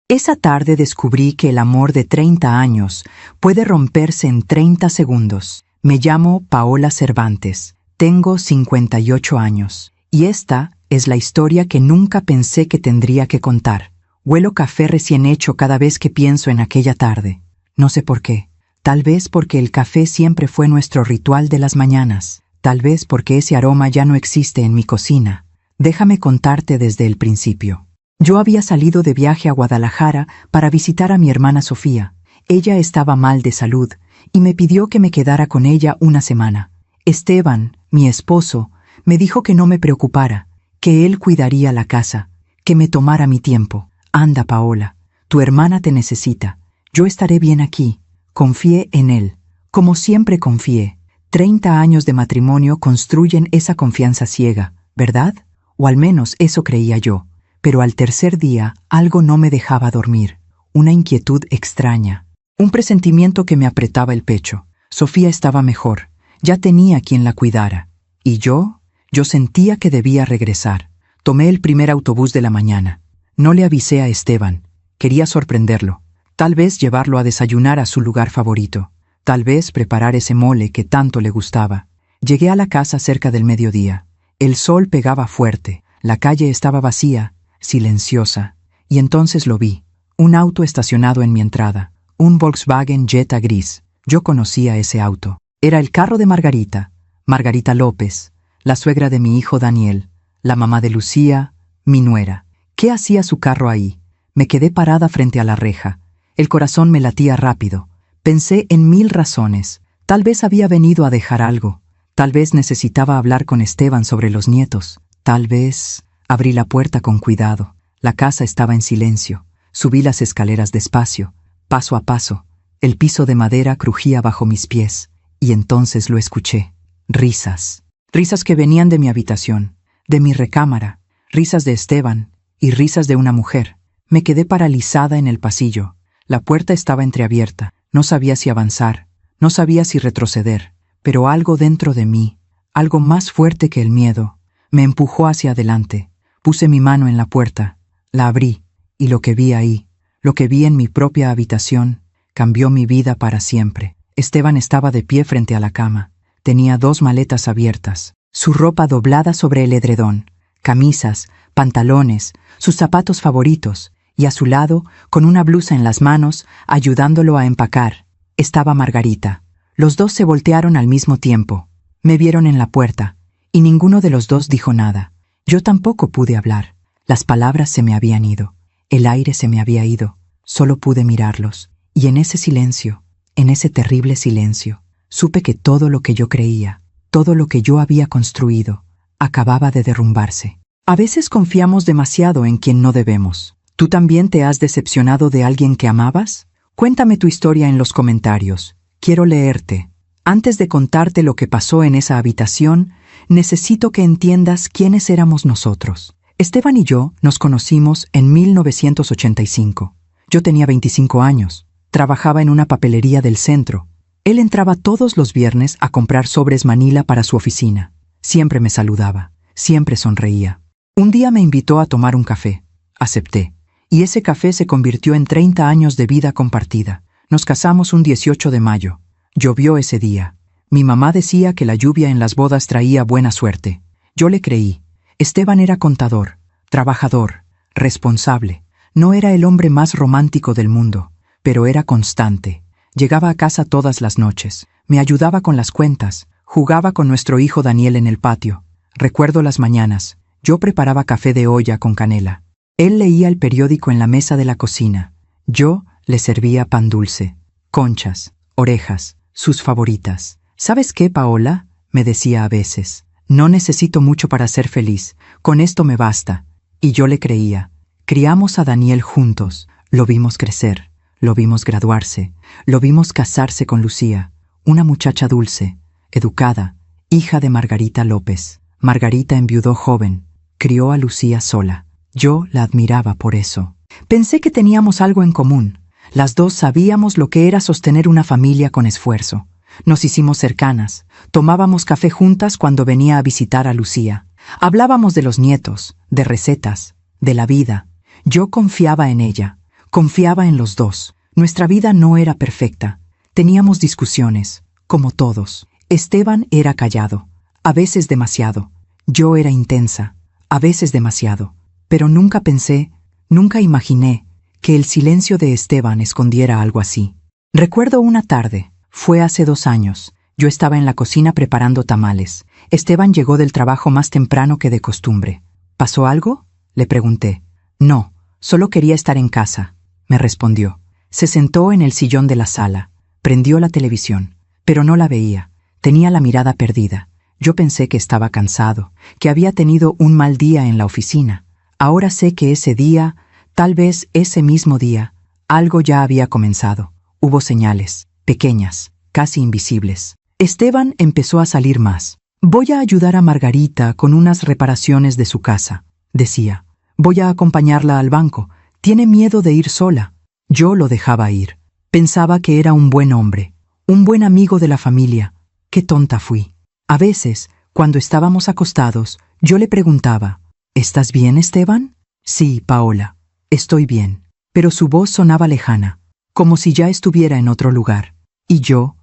Esa tarde descubrí que el amor de 30 años puede romperse en 30 segundos. Me llamo Paola Cervantes, tengo 58 años, y esta es la historia que nunca pensé que tendría que contar. Huelo café recién hecho cada vez que pienso en aquella tarde. No sé por qué. Tal vez porque el café siempre fue nuestro ritual de las mañanas. Tal vez porque ese aroma ya no existe en mi cocina. Déjame contarte desde el principio. Yo había salido de viaje a Guadalajara para visitar a mi hermana Sofía. Ella estaba mal de salud y me pidió que me quedara con ella una semana. Esteban, mi esposo, me dijo que no me preocupara, que él cuidaría la casa, que me tomara mi tiempo. Anda, Paola, tu hermana te necesita. Yo estaré bien aquí. Confié en él, como siempre confié. 30 años de matrimonio construyen esa confianza ciega, ¿verdad? O al menos eso creía yo. Pero al tercer día algo no me dejaba dormir. Una inquietud extraña. Un presentimiento que me apretaba el pecho. Sofía estaba mejor. Ya tenía quien la cuidara. ¿Y yo? Yo sentía que debía regresar. Tomé el primer autobús de la mañana. No le avisé a Esteban. Quería sorprenderlo. Tal vez llevarlo a desayunar a su lugar favorito. Tal vez preparar ese mole que tanto le gustaba. Llegué a la casa cerca del mediodía. El sol pegaba fuerte. La calle estaba vacía, silenciosa. Y entonces lo vi. Un auto estacionado en mi entrada. Un Volkswagen Jetta gris. Yo conocía ese auto. Era el carro de Margarita. Margarita López, la suegra de mi hijo Daniel, la mamá de Lucía, mi nuera. ¿Qué hacía su carro ahí? Me quedé parada frente a la reja. El corazón me latía rápido. Pensé en 1000 razones. Tal vez había venido a dejar algo. Tal vez necesitaba hablar con Esteban sobre los nietos. Tal vez... Abrí la puerta con cuidado. La casa estaba en silencio. Subí las escaleras despacio, paso a paso. El piso de madera crujía bajo mis pies. Y entonces lo escuché. Risas. Risas que venían de mi habitación, de mi recámara. Risas de Esteban y risas de una mujer. Me quedé paralizada en el pasillo. La puerta estaba entreabierta. No sabía si avanzar, no sabía si retroceder, pero algo dentro de mí, algo más fuerte que el miedo, me empujó hacia adelante. Puse mi mano en la puerta, la abrí, y lo que vi ahí, lo que vi en mi propia habitación, cambió mi vida para siempre. Esteban estaba de pie frente a la cama. Tenía 2 maletas abiertas, su ropa doblada sobre el edredón, camisas, pantalones, sus zapatos favoritos, y a su lado, con una blusa en las manos, ayudándolo a empacar, estaba Margarita. Los dos se voltearon al mismo tiempo. Me vieron en la puerta, y ninguno de los dos dijo nada. Yo tampoco pude hablar. Las palabras se me habían ido. El aire se me había ido. Solo pude mirarlos. Y en ese silencio, en ese terrible silencio, supe que todo lo que yo creía, todo lo que yo había construido, acababa de derrumbarse. A veces confiamos demasiado en quien no debemos. ¿Tú también te has decepcionado de alguien que amabas? Cuéntame tu historia en los comentarios. Quiero leerte. Antes de contarte lo que pasó en esa habitación, necesito que entiendas quiénes éramos nosotros. Esteban y yo nos conocimos en 1985. Yo tenía 25 años. Trabajaba en una papelería del centro. Él entraba todos los viernes a comprar sobres Manila para su oficina. Siempre me saludaba. Siempre sonreía. Un día me invitó a tomar un café. Acepté. Y ese café se convirtió en 30 años de vida compartida. Nos casamos un 18 de mayo. Llovió ese día. Mi mamá decía que la lluvia en las bodas traía buena suerte. Yo le creí. Esteban era contador, trabajador, responsable. No era el hombre más romántico del mundo, pero era constante. Llegaba a casa todas las noches. Me ayudaba con las cuentas. Jugaba con nuestro hijo Daniel en el patio. Recuerdo las mañanas. Yo preparaba café de olla con canela. Él leía el periódico en la mesa de la cocina. Yo le servía pan dulce, conchas, orejas, sus favoritas. ¿Sabes qué, Paola?, me decía a veces. No necesito mucho para ser feliz. Con esto me basta. Y yo le creía. Criamos a Daniel juntos. Lo vimos crecer. Lo vimos graduarse. Lo vimos casarse con Lucía, una muchacha dulce, educada, hija de Margarita López. Margarita enviudó joven. Crió a Lucía sola. Yo la admiraba por eso. Pensé que teníamos algo en común. Las dos sabíamos lo que era sostener una familia con esfuerzo. Nos hicimos cercanas. Tomábamos café juntas cuando venía a visitar a Lucía. Hablábamos de los nietos, de recetas, de la vida. Yo confiaba en ella. Confiaba en los dos. Nuestra vida no era perfecta. Teníamos discusiones, como todos. Esteban era callado, a veces demasiado. Yo era intensa, a veces demasiado. Pero nunca imaginé que el silencio de Esteban escondiera algo así. Recuerdo una tarde, fue hace 2 años. Yo estaba en la cocina preparando tamales. Esteban llegó del trabajo más temprano que de costumbre. ¿Pasó algo?, le pregunté. No, solo quería estar en casa, me respondió. Se sentó en el sillón de la sala, prendió la televisión, pero no la veía. Tenía la mirada perdida. Yo pensé que estaba cansado, que había tenido un mal día en la oficina. Ahora sé que ese día, tal vez ese mismo día, algo ya había comenzado. Hubo señales, pequeñas, casi invisibles. Esteban empezó a salir más. Voy a ayudar a Margarita con unas reparaciones de su casa, decía. Voy a acompañarla al banco. Tiene miedo de ir sola. Yo lo dejaba ir. Pensaba que era un buen hombre, un buen amigo de la familia. Qué tonta fui. A veces, cuando estábamos acostados, yo le preguntaba, ¿estás bien, Esteban? Sí, Paola, estoy bien. Pero su voz sonaba lejana, como si ya estuviera en otro lugar. Y yo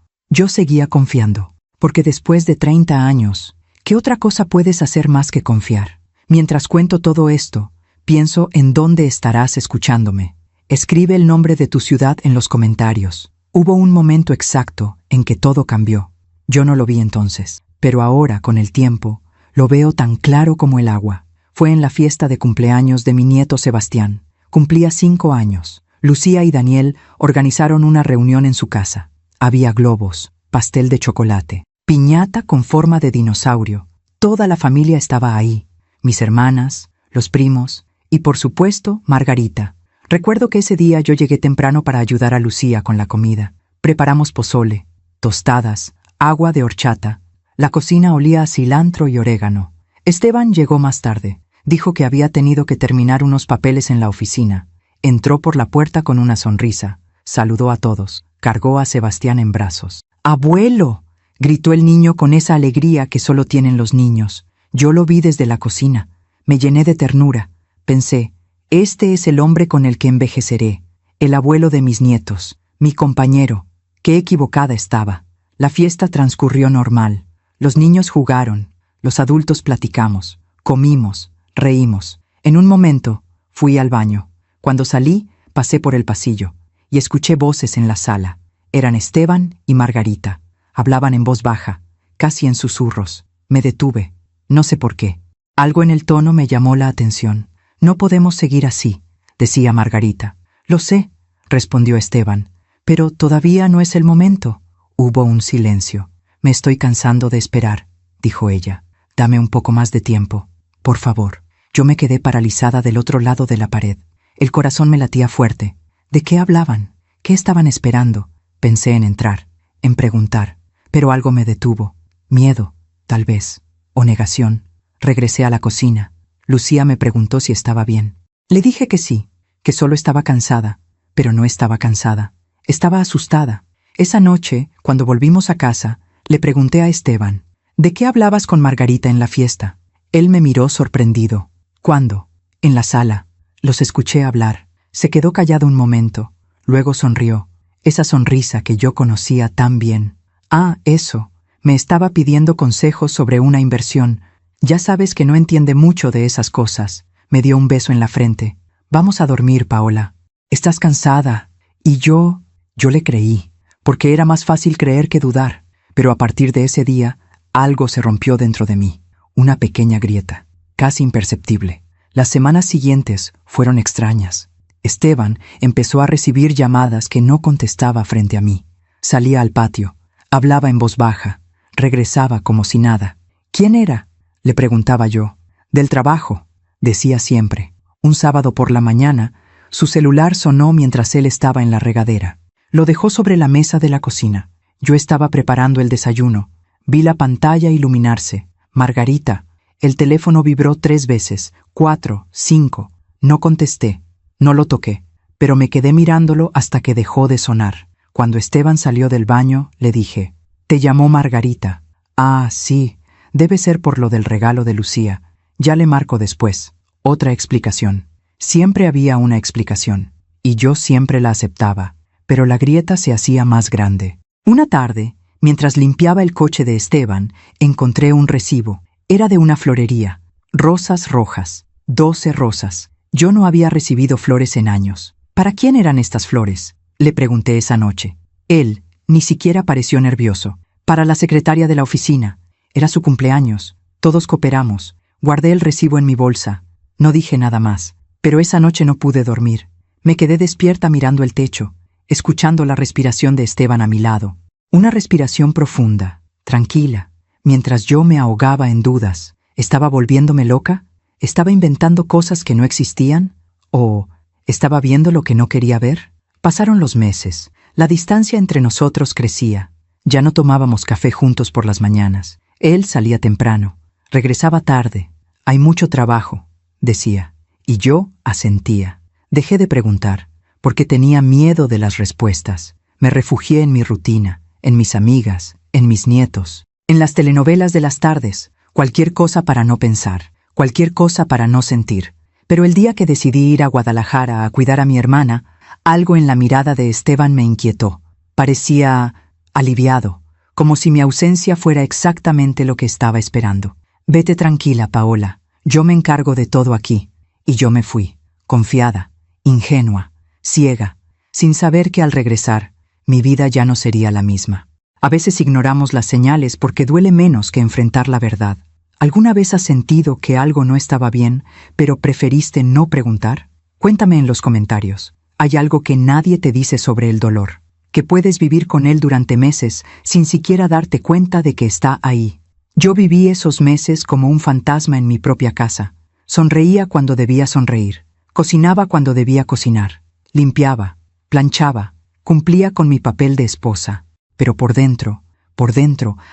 seguía confiando, porque después de 30 años, ¿qué otra cosa puedes hacer más que confiar? Mientras cuento todo esto, pienso en dónde estarás escuchándome. Escribe el nombre de tu ciudad en los comentarios. Hubo un momento exacto en que todo cambió. Yo no lo vi entonces, pero ahora, con el tiempo, lo veo tan claro como el agua. Fue en la fiesta de cumpleaños de mi nieto Sebastián. Cumplía 5 años. Lucía y Daniel organizaron una reunión en su casa. Había globos, pastel de chocolate, piñata con forma de dinosaurio. Toda la familia estaba ahí. Mis hermanas, los primos y, por supuesto, Margarita. Recuerdo que ese día yo llegué temprano para ayudar a Lucía con la comida. Preparamos pozole, tostadas, agua de horchata. La cocina olía a cilantro y orégano. Esteban llegó más tarde. Dijo que había tenido que terminar unos papeles en la oficina. Entró por la puerta con una sonrisa. Saludó a todos. Cargó a Sebastián en brazos. ¡Abuelo!, gritó el niño con esa alegría que solo tienen los niños. Yo lo vi desde la cocina. Me llené de ternura. Pensé, este es el hombre con el que envejeceré, el abuelo de mis nietos, mi compañero. Qué equivocada estaba. La fiesta transcurrió normal. Los niños jugaron, los adultos platicamos, comimos, reímos. En un momento, fui al baño. Cuando salí, pasé por el pasillo y escuché voces en la sala. Eran Esteban y Margarita. Hablaban en voz baja, casi en susurros. Me detuve. No sé por qué. Algo en el tono me llamó la atención. No podemos seguir así, decía Margarita. Lo sé, respondió Esteban, pero todavía no es el momento. Hubo un silencio. Me estoy cansando de esperar, dijo ella. Dame un poco más de tiempo, por favor. Yo me quedé paralizada del otro lado de la pared. El corazón me latía fuerte. ¿De qué hablaban? ¿Qué estaban esperando? Pensé en entrar, en preguntar, pero algo me detuvo. Miedo, tal vez, o negación. Regresé a la cocina. Lucía me preguntó si estaba bien. Le dije que sí, que solo estaba cansada, pero no estaba cansada. Estaba asustada. Esa noche, cuando volvimos a casa, le pregunté a Esteban, ¿de qué hablabas con Margarita en la fiesta? Él me miró sorprendido. ¿Cuándo? En la sala. Los escuché hablar. Se quedó callado un momento. Luego sonrió. Esa sonrisa que yo conocía tan bien. Ah, eso. Me estaba pidiendo consejos sobre una inversión. Ya sabes que no entiende mucho de esas cosas. Me dio un beso en la frente. Vamos a dormir, Paola. Estás cansada. Y yo le creí, porque era más fácil creer que dudar. Pero a partir de ese día, algo se rompió dentro de mí. Una pequeña grieta, casi imperceptible. Las semanas siguientes fueron extrañas. Esteban empezó a recibir llamadas que no contestaba frente a mí. Salía al patio, hablaba en voz baja, regresaba como si nada. ¿Quién era?, le preguntaba yo. Del trabajo, decía siempre. Un sábado por la mañana, su celular sonó mientras él estaba en la regadera. Lo dejó sobre la mesa de la cocina. Yo estaba preparando el desayuno. Vi la pantalla iluminarse. Margarita. El teléfono vibró 3 veces, 4, 5. No contesté. No lo toqué, pero me quedé mirándolo hasta que dejó de sonar. Cuando Esteban salió del baño, le dije, «¿Te llamó Margarita?» «Ah, sí, debe ser por lo del regalo de Lucía. Ya le marco después». Otra explicación. Siempre había una explicación. y yo siempre la aceptaba, pero la grieta se hacía más grande. Una tarde, mientras limpiaba el coche de Esteban, encontré un recibo. Era de una florería. Rosas rojas. 12 rosas. Yo no había recibido flores en años. ¿Para quién eran estas flores?, le pregunté esa noche. Él ni siquiera pareció nervioso. Para la secretaria de la oficina. Era su cumpleaños. Todos cooperamos. Guardé el recibo en mi bolsa. No dije nada más. Pero esa noche no pude dormir. Me quedé despierta mirando el techo, escuchando la respiración de Esteban a mi lado. Una respiración profunda, tranquila, mientras yo me ahogaba en dudas. ¿Estaba volviéndome loca? ¿Estaba inventando cosas que no existían? ¿O estaba viendo lo que no quería ver? Pasaron los meses. La distancia entre nosotros crecía. Ya no tomábamos café juntos por las mañanas. Él salía temprano. Regresaba tarde. Hay mucho trabajo, decía. Y yo asentía. Dejé de preguntar, porque tenía miedo de las respuestas. Me refugié en mi rutina, en mis amigas, en mis nietos, en las telenovelas de las tardes. Cualquier cosa para no pensar, cualquier cosa para no sentir. Pero el día que decidí ir a Guadalajara a cuidar a mi hermana, algo en la mirada de Esteban me inquietó. Parecía aliviado, como si mi ausencia fuera exactamente lo que estaba esperando. Vete tranquila, Paola. Yo me encargo de todo aquí. Y yo me fui, confiada, ingenua, ciega, sin saber que al regresar, mi vida ya no sería la misma. A veces ignoramos las señales porque duele menos que enfrentar la verdad. ¿Alguna vez has sentido que algo no estaba bien, pero preferiste no preguntar? Cuéntame en los comentarios. Hay algo que nadie te dice sobre el dolor, que puedes vivir con él durante meses sin siquiera darte cuenta de que está ahí. Yo viví esos meses como un fantasma en mi propia casa. Sonreía cuando debía sonreír, cocinaba cuando debía cocinar, limpiaba, planchaba, cumplía con mi papel de esposa. Pero por dentro,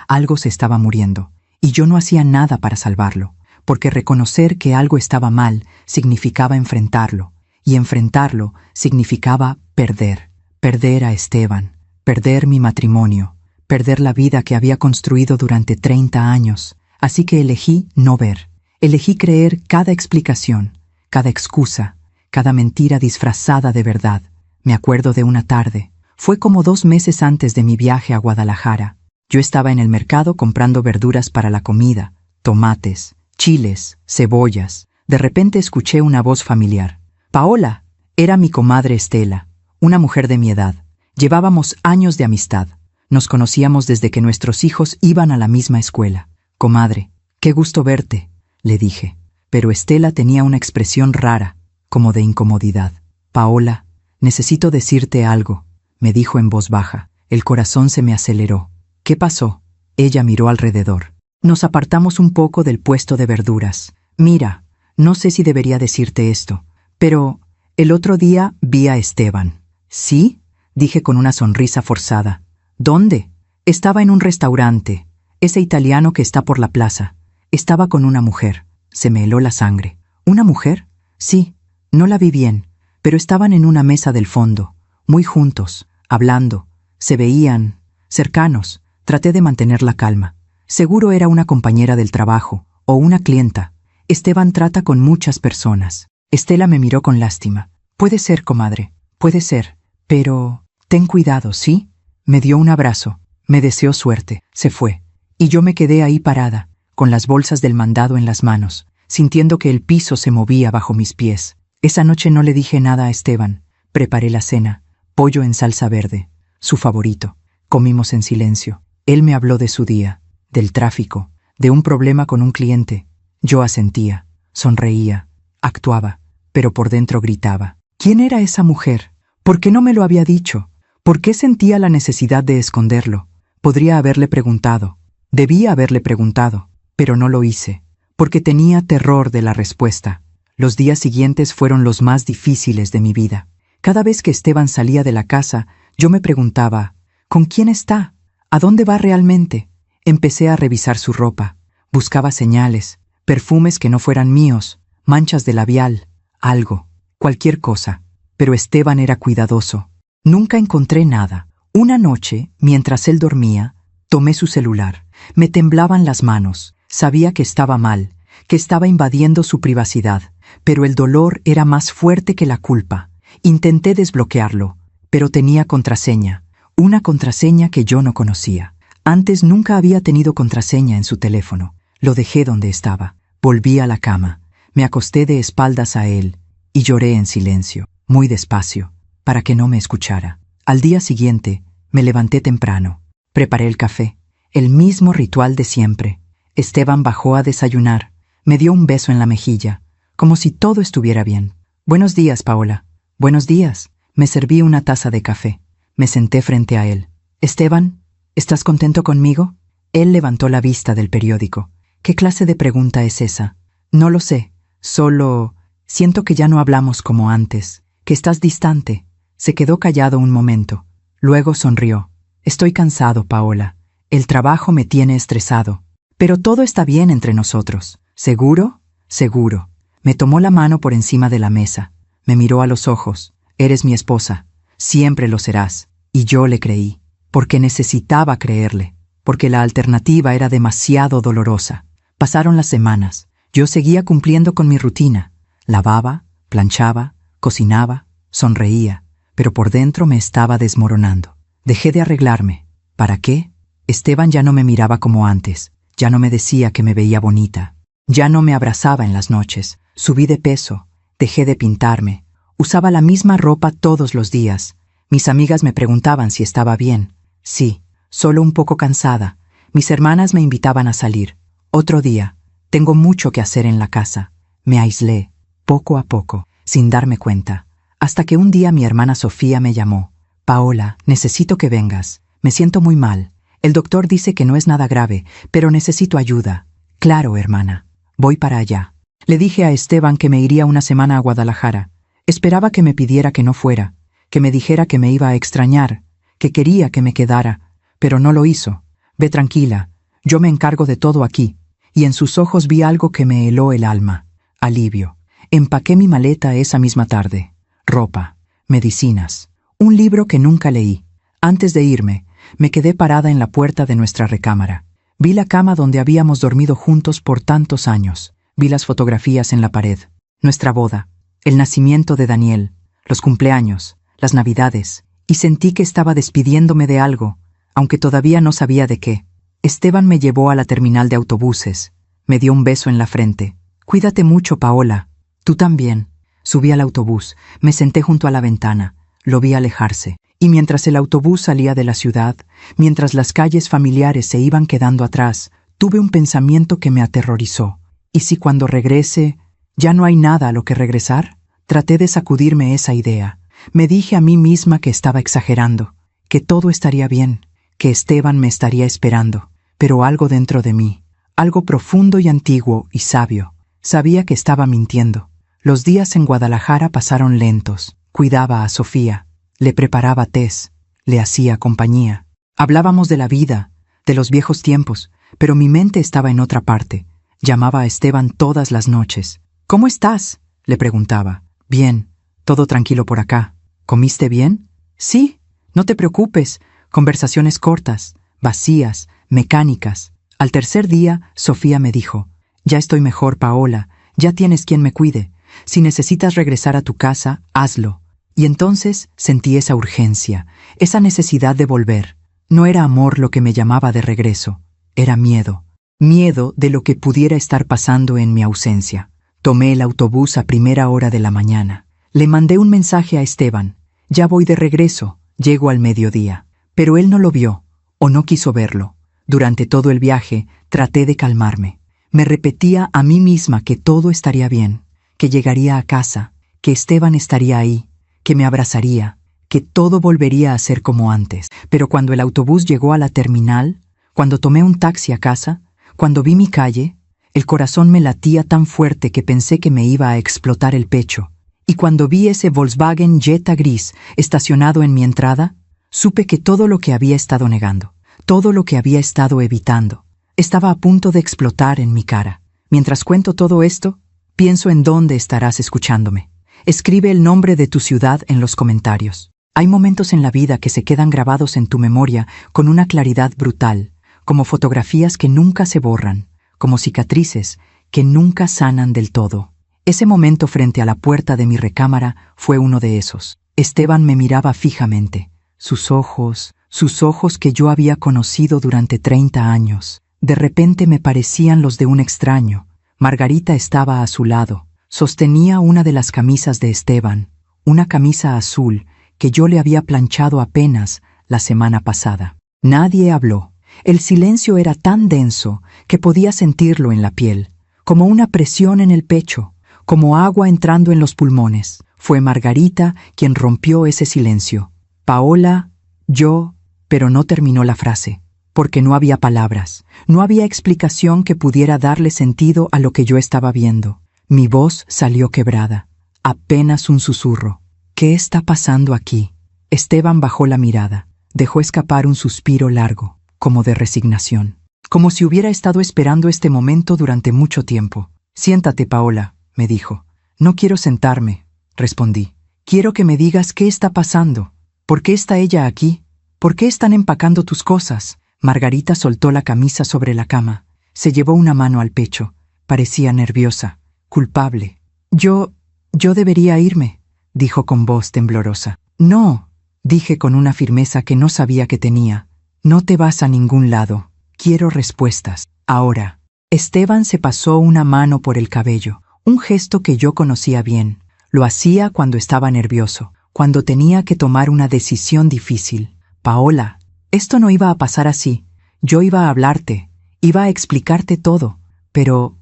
algo se estaba muriendo, y yo no hacía nada para salvarlo, porque reconocer que algo estaba mal significaba enfrentarlo, y enfrentarlo significaba perder a Esteban, perder mi matrimonio, perder la vida que había construido durante 30 años. Así que elegí no ver. Elegí creer cada explicación, cada excusa, cada mentira disfrazada de verdad. Me acuerdo de una tarde. Fue como 2 meses antes de mi viaje a Guadalajara. Yo estaba en el mercado comprando verduras para la comida, tomates, chiles, cebollas. De repente escuché una voz familiar. Paola. Era mi comadre Estela, una mujer de mi edad. Llevábamos años de amistad. Nos conocíamos desde que nuestros hijos iban a la misma escuela. Comadre, qué gusto verte, le dije. Pero Estela tenía una expresión rara, como de incomodidad. Paola, necesito decirte algo, me dijo en voz baja. El corazón se me aceleró. ¿Qué pasó? Ella miró alrededor. Nos apartamos un poco del puesto de verduras. Mira, no sé si debería decirte esto, pero el otro día vi a Esteban. ¿Sí? Dije con una sonrisa forzada. ¿Dónde? Estaba en un restaurante, ese italiano que está por la plaza. Estaba con una mujer. Se me heló la sangre. ¿Una mujer? Sí, no la vi bien, pero estaban en una mesa del fondo, muy juntos, hablando. Se veían cercanos. Traté de mantener la calma. Seguro era una compañera del trabajo, o una clienta. Esteban trata con muchas personas. Estela me miró con lástima. Puede ser, comadre, puede ser, pero ten cuidado, ¿sí? Me dio un abrazo, me deseó suerte, se fue. Y yo me quedé ahí parada, con las bolsas del mandado en las manos, sintiendo que el piso se movía bajo mis pies. Esa noche no le dije nada a Esteban. Preparé la cena, pollo en salsa verde, su favorito. Comimos en silencio. Él me habló de su día, del tráfico, de un problema con un cliente. Yo asentía, sonreía, actuaba, pero por dentro gritaba. ¿Quién era esa mujer? ¿Por qué no me lo había dicho? ¿Por qué sentía la necesidad de esconderlo? Podría haberle preguntado. Debía haberle preguntado, pero no lo hice, porque tenía terror de la respuesta. Los días siguientes fueron los más difíciles de mi vida. Cada vez que Esteban salía de la casa, yo me preguntaba, ¿con quién está? ¿A dónde va realmente? Empecé a revisar su ropa. Buscaba señales, perfumes que no fueran míos, manchas de labial, algo, cualquier cosa. Pero Esteban era cuidadoso. Nunca encontré nada. Una noche, mientras él dormía, tomé su celular. Me temblaban las manos. Sabía que estaba mal, que estaba invadiendo su privacidad, pero el dolor era más fuerte que la culpa. Intenté desbloquearlo, pero tenía contraseña, una contraseña que yo no conocía. Antes nunca había tenido contraseña en su teléfono. Lo dejé donde estaba. Volví a la cama. Me acosté de espaldas a él y lloré en silencio, muy despacio, para que no me escuchara. Al día siguiente, me levanté temprano. Preparé el café. El mismo ritual de siempre. Esteban bajó a desayunar. Me dio un beso en la mejilla, como si todo estuviera bien. «Buenos días, Paola». «Buenos días». Me serví una taza de café. Me senté frente a él. «Esteban, ¿estás contento conmigo?» Él levantó la vista del periódico. «¿Qué clase de pregunta es esa?» «No lo sé. Solo siento que ya no hablamos como antes, que estás distante». Se quedó callado un momento. Luego sonrió. «Estoy cansado, Paola. El trabajo me tiene estresado. Pero todo está bien entre nosotros». «¿Seguro?» «Seguro». Me tomó la mano por encima de la mesa. Me miró a los ojos. «Eres mi esposa. Siempre lo serás». Y yo le creí, porque necesitaba creerle, porque la alternativa era demasiado dolorosa. Pasaron las semanas. Yo seguía cumpliendo con mi rutina. Lavaba, planchaba, cocinaba, sonreía, pero por dentro me estaba desmoronando. Dejé de arreglarme. ¿Para qué? Esteban ya no me miraba como antes. Ya no me decía que me veía bonita. Ya no me abrazaba en las noches. Subí de peso. Dejé de pintarme. Usaba la misma ropa todos los días. Mis amigas me preguntaban si estaba bien. Sí, solo un poco cansada. Mis hermanas me invitaban a salir. Otro día. Tengo mucho que hacer en la casa. Me aislé, poco a poco, sin darme cuenta. Hasta que un día mi hermana Sofía me llamó. «Paola, necesito que vengas. Me siento muy mal. El doctor dice que no es nada grave, pero necesito ayuda». «Claro, hermana. Voy para allá». Le dije a Esteban que me iría una semana a Guadalajara. Esperaba que me pidiera que no fuera, que me dijera que me iba a extrañar, que quería que me quedara, pero no lo hizo. «Ve tranquila, yo me encargo de todo aquí». Y en sus ojos vi algo que me heló el alma. Alivio. Empaqué mi maleta esa misma tarde. Ropa, medicinas, un libro que nunca leí. Antes de irme, me quedé parada en la puerta de nuestra recámara. Vi la cama donde habíamos dormido juntos por tantos años. Vi las fotografías en la pared. Nuestra boda, el nacimiento de Daniel, los cumpleaños, las navidades. Y sentí que estaba despidiéndome de algo, aunque todavía no sabía de qué. Esteban me llevó a la terminal de autobuses. Me dio un beso en la frente. «Cuídate mucho, Paola». «Tú también». Subí al autobús. Me senté junto a la ventana. Lo vi alejarse. Y mientras el autobús salía de la ciudad, mientras las calles familiares se iban quedando atrás, tuve un pensamiento que me aterrorizó. ¿Y si cuando regrese ya no hay nada a lo que regresar? Traté de sacudirme esa idea. Me dije a mí misma que estaba exagerando, que todo estaría bien, que Esteban me estaría esperando. Pero algo dentro de mí, algo profundo y antiguo y sabio, sabía que estaba mintiendo. Los días en Guadalajara pasaron lentos. Cuidaba a Sofía, le preparaba tés, le hacía compañía. Hablábamos de la vida, de los viejos tiempos, pero mi mente estaba en otra parte. Llamaba a Esteban todas las noches. «¿Cómo estás?», le preguntaba. «Bien, todo tranquilo por acá». «¿Comiste bien?». «Sí, no te preocupes». Conversaciones cortas, vacías, mecánicas. Al tercer día, Sofía me dijo: «Ya estoy mejor, Paola, ya tienes quien me cuide. Si necesitas regresar a tu casa, hazlo». Y entonces sentí esa urgencia, esa necesidad de volver. No era amor lo que me llamaba de regreso, era miedo. Miedo de lo que pudiera estar pasando en mi ausencia. Tomé el autobús a primera hora de la mañana. Le mandé un mensaje a Esteban: «Ya voy de regreso, llego al mediodía». Pero él no lo vio, o no quiso verlo. Durante todo el viaje, traté de calmarme. Me repetía a mí misma que todo estaría bien, que llegaría a casa, que Esteban estaría ahí, que me abrazaría, que todo volvería a ser como antes. Pero cuando el autobús llegó a la terminal, cuando tomé un taxi a casa, cuando vi mi calle, el corazón me latía tan fuerte que pensé que me iba a explotar el pecho. Y cuando vi ese Volkswagen Jetta gris estacionado en mi entrada, supe que todo lo que había estado negando, todo lo que había estado evitando, estaba a punto de explotar en mi cara. Mientras cuento todo esto, pienso en dónde estarás escuchándome. Escribe el nombre de tu ciudad en los comentarios. Hay momentos en la vida que se quedan grabados en tu memoria con una claridad brutal, como fotografías que nunca se borran, como cicatrices que nunca sanan del todo. Ese momento frente a la puerta de mi recámara fue uno de esos. Esteban me miraba fijamente. Sus ojos que yo había conocido durante 30 años, de repente me parecían los de un extraño. Margarita estaba a su lado. Sostenía una de las camisas de Esteban, una camisa azul que yo le había planchado apenas la semana pasada. Nadie habló. El silencio era tan denso que podía sentirlo en la piel, como una presión en el pecho, como agua entrando en los pulmones. Fue Margarita quien rompió ese silencio. Paola, yo, pero no terminó la frase, porque no había palabras, no había explicación que pudiera darle sentido a lo que yo estaba viendo. Mi voz salió quebrada, apenas un susurro. ¿Qué está pasando aquí? Esteban bajó la mirada, dejó escapar un suspiro largo, como de resignación, como si hubiera estado esperando este momento durante mucho tiempo. Siéntate, Paola, me dijo. No quiero sentarme, respondí. Quiero que me digas qué está pasando. ¿Por qué está ella aquí? ¿Por qué están empacando tus cosas? Margarita soltó la camisa sobre la cama. Se llevó una mano al pecho. Parecía nerviosa, culpable. Yo debería irme, dijo con voz temblorosa. No, dije con una firmeza que no sabía que tenía. No te vas a ningún lado. Quiero respuestas. Ahora. Esteban se pasó una mano por el cabello, un gesto que yo conocía bien. Lo hacía cuando estaba nervioso, cuando tenía que tomar una decisión difícil. Paola, esto no iba a pasar así. Yo iba a hablarte, iba a explicarte todo. ¿Pero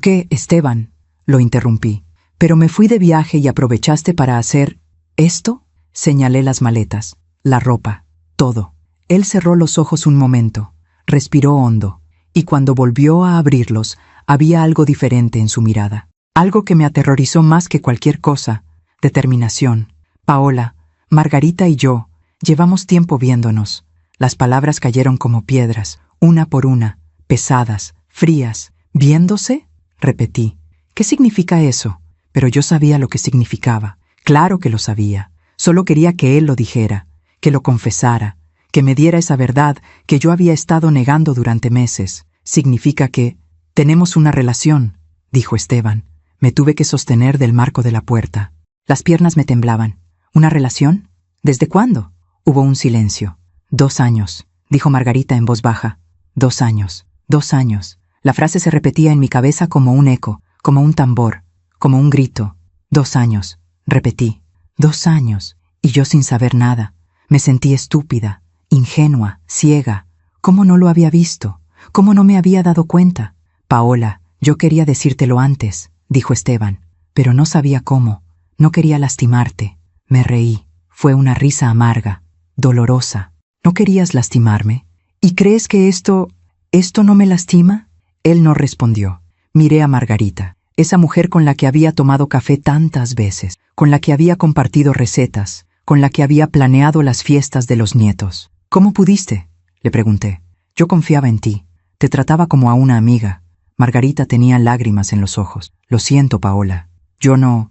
qué, Esteban? Lo interrumpí. ¿Pero me fui de viaje y aprovechaste para hacer esto? Señalé las maletas, la ropa, todo. Él cerró los ojos un momento, respiró hondo, y cuando volvió a abrirlos, había algo diferente en su mirada. Algo que me aterrorizó más que cualquier cosa. Determinación. Paola, Margarita y yo llevamos tiempo viéndonos. Las palabras cayeron como piedras, una por una, pesadas, frías. ¿Viéndose? Repetí. ¿Qué significa eso? Pero yo sabía lo que significaba. Claro que lo sabía. Solo quería que él lo dijera, que lo confesara, que me diera esa verdad que yo había estado negando durante meses. Significa que tenemos una relación, dijo Esteban. Me tuve que sostener del marco de la puerta. Las piernas me temblaban. ¿Una relación? ¿Desde cuándo? Hubo un silencio. 2 años, dijo Margarita en voz baja. 2 años, 2 años. La frase se repetía en mi cabeza como un eco, como un tambor, como un grito. 2 años, repetí. 2 años, y yo sin saber nada. Me sentí estúpida, ingenua, ciega. ¿Cómo no lo había visto? ¿Cómo no me había dado cuenta? Paola, yo quería decírtelo antes, dijo Esteban, pero no sabía cómo. No quería lastimarte. Me reí. Fue una risa amarga, dolorosa. ¿No querías lastimarme? ¿Y crees que esto no me lastima? Él no respondió. Miré a Margarita, esa mujer con la que había tomado café tantas veces, con la que había compartido recetas, con la que había planeado las fiestas de los nietos. ¿Cómo pudiste?, le pregunté. Yo confiaba en ti. Te trataba como a una amiga. Margarita tenía lágrimas en los ojos. Lo siento, Paola. Yo no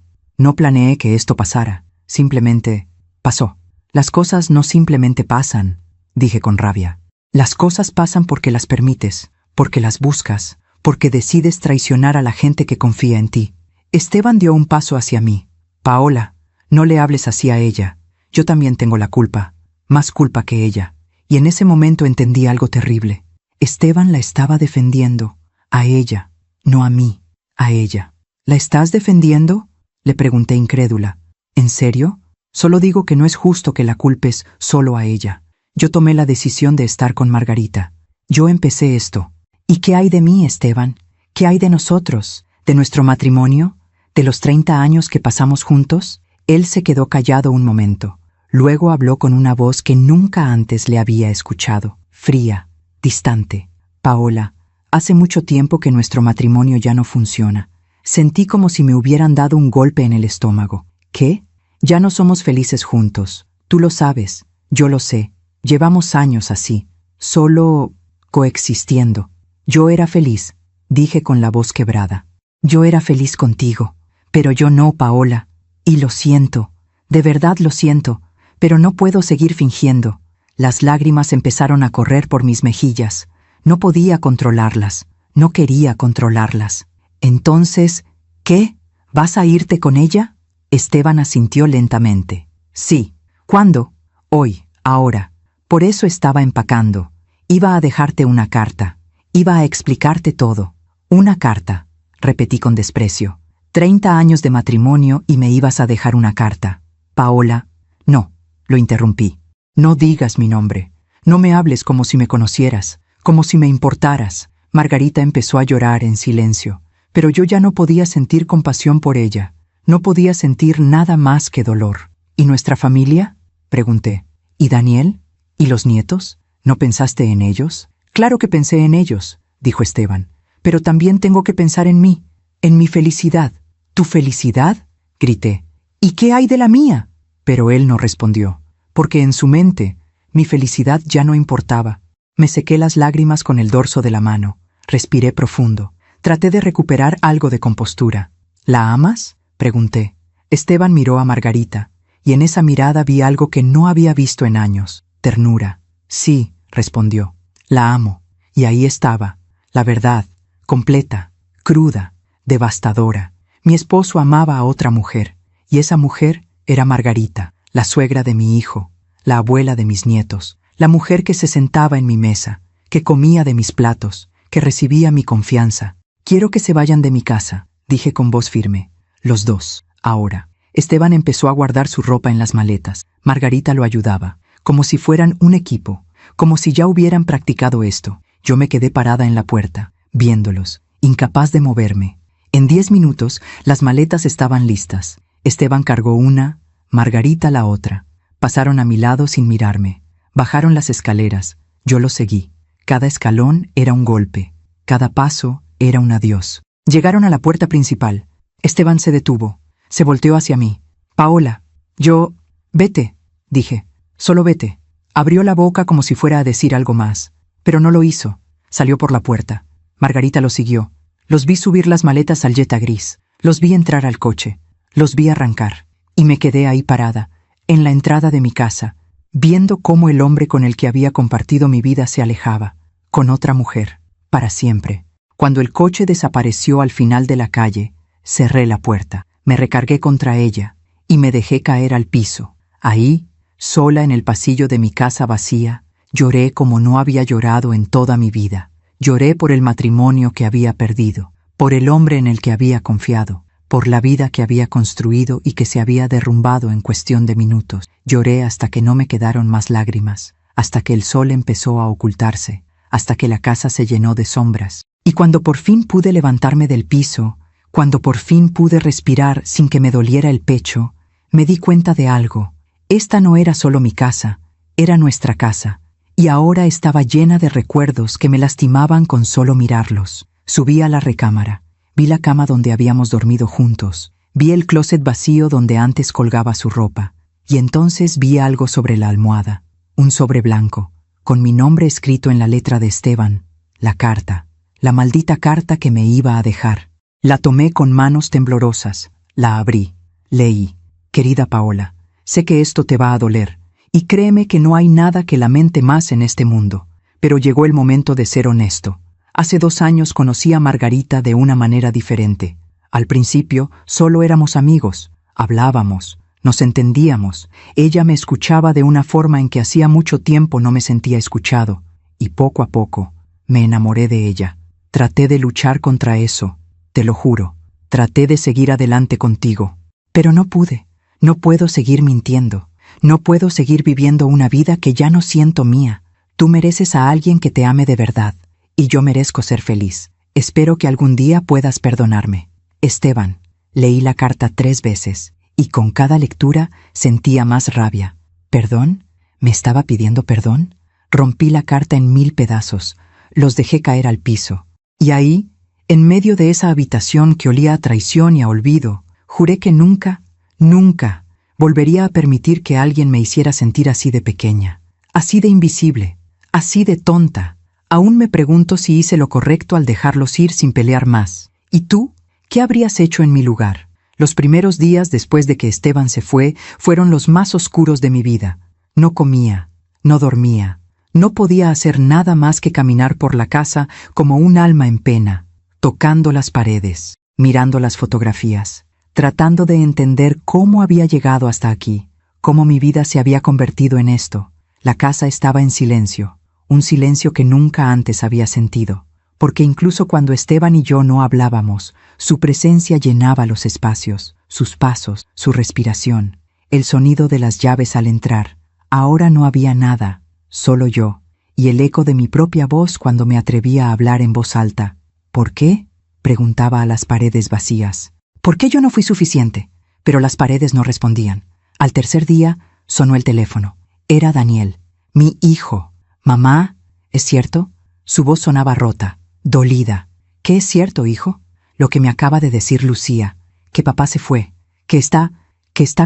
planeé que esto pasara. Simplemente pasó. Las cosas no simplemente pasan, dije con rabia. Las cosas pasan porque las permites, porque las buscas, porque decides traicionar a la gente que confía en ti. Esteban dio un paso hacia mí. Paola, no le hables así a ella. Yo también tengo la culpa, más culpa que ella. Y en ese momento entendí algo terrible. Esteban la estaba defendiendo, a ella, no a mí, a ella. ¿La estás defendiendo?, le pregunté incrédula. ¿En serio? Solo digo que no es justo que la culpes solo a ella. Yo tomé la decisión de estar con Margarita. Yo empecé esto. ¿Y qué hay de mí, Esteban? ¿Qué hay de nosotros? ¿De nuestro matrimonio? ¿De los 30 años que pasamos juntos? Él se quedó callado un momento. Luego habló con una voz que nunca antes le había escuchado, fría, distante. Paola, hace mucho tiempo que nuestro matrimonio ya no funciona. Sentí como si me hubieran dado un golpe en el estómago. ¿Qué? Ya no somos felices juntos. Tú lo sabes, yo lo sé. Llevamos años así, solo coexistiendo. Yo era feliz, dije con la voz quebrada. Yo era feliz contigo, pero yo no, Paola. Y lo siento, de verdad lo siento, pero no puedo seguir fingiendo. Las lágrimas empezaron a correr por mis mejillas. No podía controlarlas, no quería controlarlas. Entonces, ¿qué? ¿Vas a irte con ella? Esteban asintió lentamente. Sí. ¿Cuándo? Hoy, ahora. Por eso estaba empacando. Iba a dejarte una carta. Iba a explicarte todo. Una carta, repetí con desprecio. 30 años de matrimonio y me ibas a dejar una carta. Paola. No, lo interrumpí. No digas mi nombre. No me hables como si me conocieras, como si me importaras. Margarita empezó a llorar en silencio, pero yo ya no podía sentir compasión por ella. No podía sentir nada más que dolor. ¿Y nuestra familia? Pregunté. ¿Y Daniel? ¿Y los nietos? ¿No pensaste en ellos? Claro que pensé en ellos, dijo Esteban. Pero también tengo que pensar en mí, en mi felicidad. ¿Tu felicidad? Grité. ¿Y qué hay de la mía? Pero él no respondió, porque en su mente mi felicidad ya no importaba. Me sequé las lágrimas con el dorso de la mano. Respiré profundo. Traté de recuperar algo de compostura. ¿La amas? Pregunté. Esteban miró a Margarita, y en esa mirada vi algo que no había visto en años. Ternura. Sí, respondió. La amo. Y ahí estaba, la verdad, completa, cruda, devastadora. Mi esposo amaba a otra mujer, y esa mujer era Margarita, la suegra de mi hijo, la abuela de mis nietos, la mujer que se sentaba en mi mesa, que comía de mis platos, que recibía mi confianza. Quiero que se vayan de mi casa, dije con voz firme. Los dos, ahora. Esteban empezó a guardar su ropa en las maletas. Margarita lo ayudaba, como si fueran un equipo, como si ya hubieran practicado esto. Yo me quedé parada en la puerta, viéndolos, incapaz de moverme. En 10 minutos, las maletas estaban listas. Esteban cargó una, Margarita la otra. Pasaron a mi lado sin mirarme. Bajaron las escaleras. Yo los seguí. Cada escalón era un golpe. Cada paso era un adiós. Llegaron a la puerta principal. Esteban se detuvo. Se volteó hacia mí. Paola, yo... Vete, dije. Solo vete. Abrió la boca como si fuera a decir algo más. Pero no lo hizo. Salió por la puerta. Margarita lo siguió. Los vi subir las maletas al Jetta gris. Los vi entrar al coche. Los vi arrancar. Y me quedé ahí parada, en la entrada de mi casa, viendo cómo el hombre con el que había compartido mi vida se alejaba, con otra mujer, para siempre. Cuando el coche desapareció al final de la calle, cerré la puerta, me recargué contra ella y me dejé caer al piso. Ahí, sola en el pasillo de mi casa vacía, lloré como no había llorado en toda mi vida. Lloré por el matrimonio que había perdido, por el hombre en el que había confiado, por la vida que había construido y que se había derrumbado en cuestión de minutos. Lloré hasta que no me quedaron más lágrimas, hasta que el sol empezó a ocultarse, hasta que la casa se llenó de sombras. Y cuando por fin pude levantarme del piso, cuando por fin pude respirar sin que me doliera el pecho, me di cuenta de algo. Esta no era solo mi casa, era nuestra casa, y ahora estaba llena de recuerdos que me lastimaban con solo mirarlos. Subí a la recámara. Vi la cama donde habíamos dormido juntos, vi el closet vacío donde antes colgaba su ropa, y entonces vi algo sobre la almohada, un sobre blanco, con mi nombre escrito en la letra de Esteban, la carta, la maldita carta que me iba a dejar. La tomé con manos temblorosas, la abrí, leí. Querida Paola, sé que esto te va a doler, y créeme que no hay nada que lamente más en este mundo, pero llegó el momento de ser honesto. Hace 2 años conocí a Margarita de una manera diferente. Al principio solo éramos amigos, hablábamos, nos entendíamos. Ella me escuchaba de una forma en que hacía mucho tiempo no me sentía escuchado, y poco a poco me enamoré de ella. Traté de luchar contra eso, te lo juro. Traté de seguir adelante contigo, pero no pude. No puedo seguir mintiendo. No puedo seguir viviendo una vida que ya no siento mía. Tú mereces a alguien que te ame de verdad. Y yo merezco ser feliz. Espero que algún día puedas perdonarme. Esteban. Leí la carta 3 veces, y con cada lectura sentía más rabia. ¿Perdón? ¿Me estaba pidiendo perdón? Rompí la carta en 1000 pedazos, los dejé caer al piso. Y ahí, en medio de esa habitación que olía a traición y a olvido, juré que nunca, nunca volvería a permitir que alguien me hiciera sentir así de pequeña, así de invisible, así de tonta. Aún me pregunto si hice lo correcto al dejarlos ir sin pelear más. ¿Y tú? ¿Qué habrías hecho en mi lugar? Los primeros días después de que Esteban se fue fueron los más oscuros de mi vida. No comía, no dormía, no podía hacer nada más que caminar por la casa como un alma en pena, tocando las paredes, mirando las fotografías, tratando de entender cómo había llegado hasta aquí, cómo mi vida se había convertido en esto. La casa estaba en silencio, un silencio que nunca antes había sentido, porque incluso cuando Esteban y yo no hablábamos, su presencia llenaba los espacios, sus pasos, su respiración, el sonido de las llaves al entrar. Ahora no había nada, solo yo, y el eco de mi propia voz cuando me atrevía a hablar en voz alta. ¿Por qué?, preguntaba a las paredes vacías. ¿Por qué yo no fui suficiente? Pero las paredes no respondían. Al tercer día sonó el teléfono. Era Daniel, mi hijo. «Mamá, ¿es cierto?» Su voz sonaba rota, dolida. «¿Qué es cierto, hijo?» «Lo que me acaba de decir Lucía, que papá se fue, que está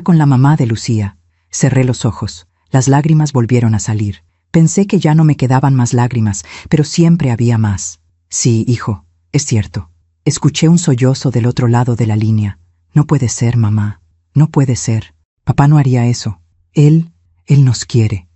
con la mamá de Lucía». Cerré los ojos. Las lágrimas volvieron a salir. Pensé que ya no me quedaban más lágrimas, pero siempre había más. «Sí, hijo, es cierto». Escuché un sollozo del otro lado de la línea. «No puede ser, mamá. No puede ser. Papá no haría eso. Él nos quiere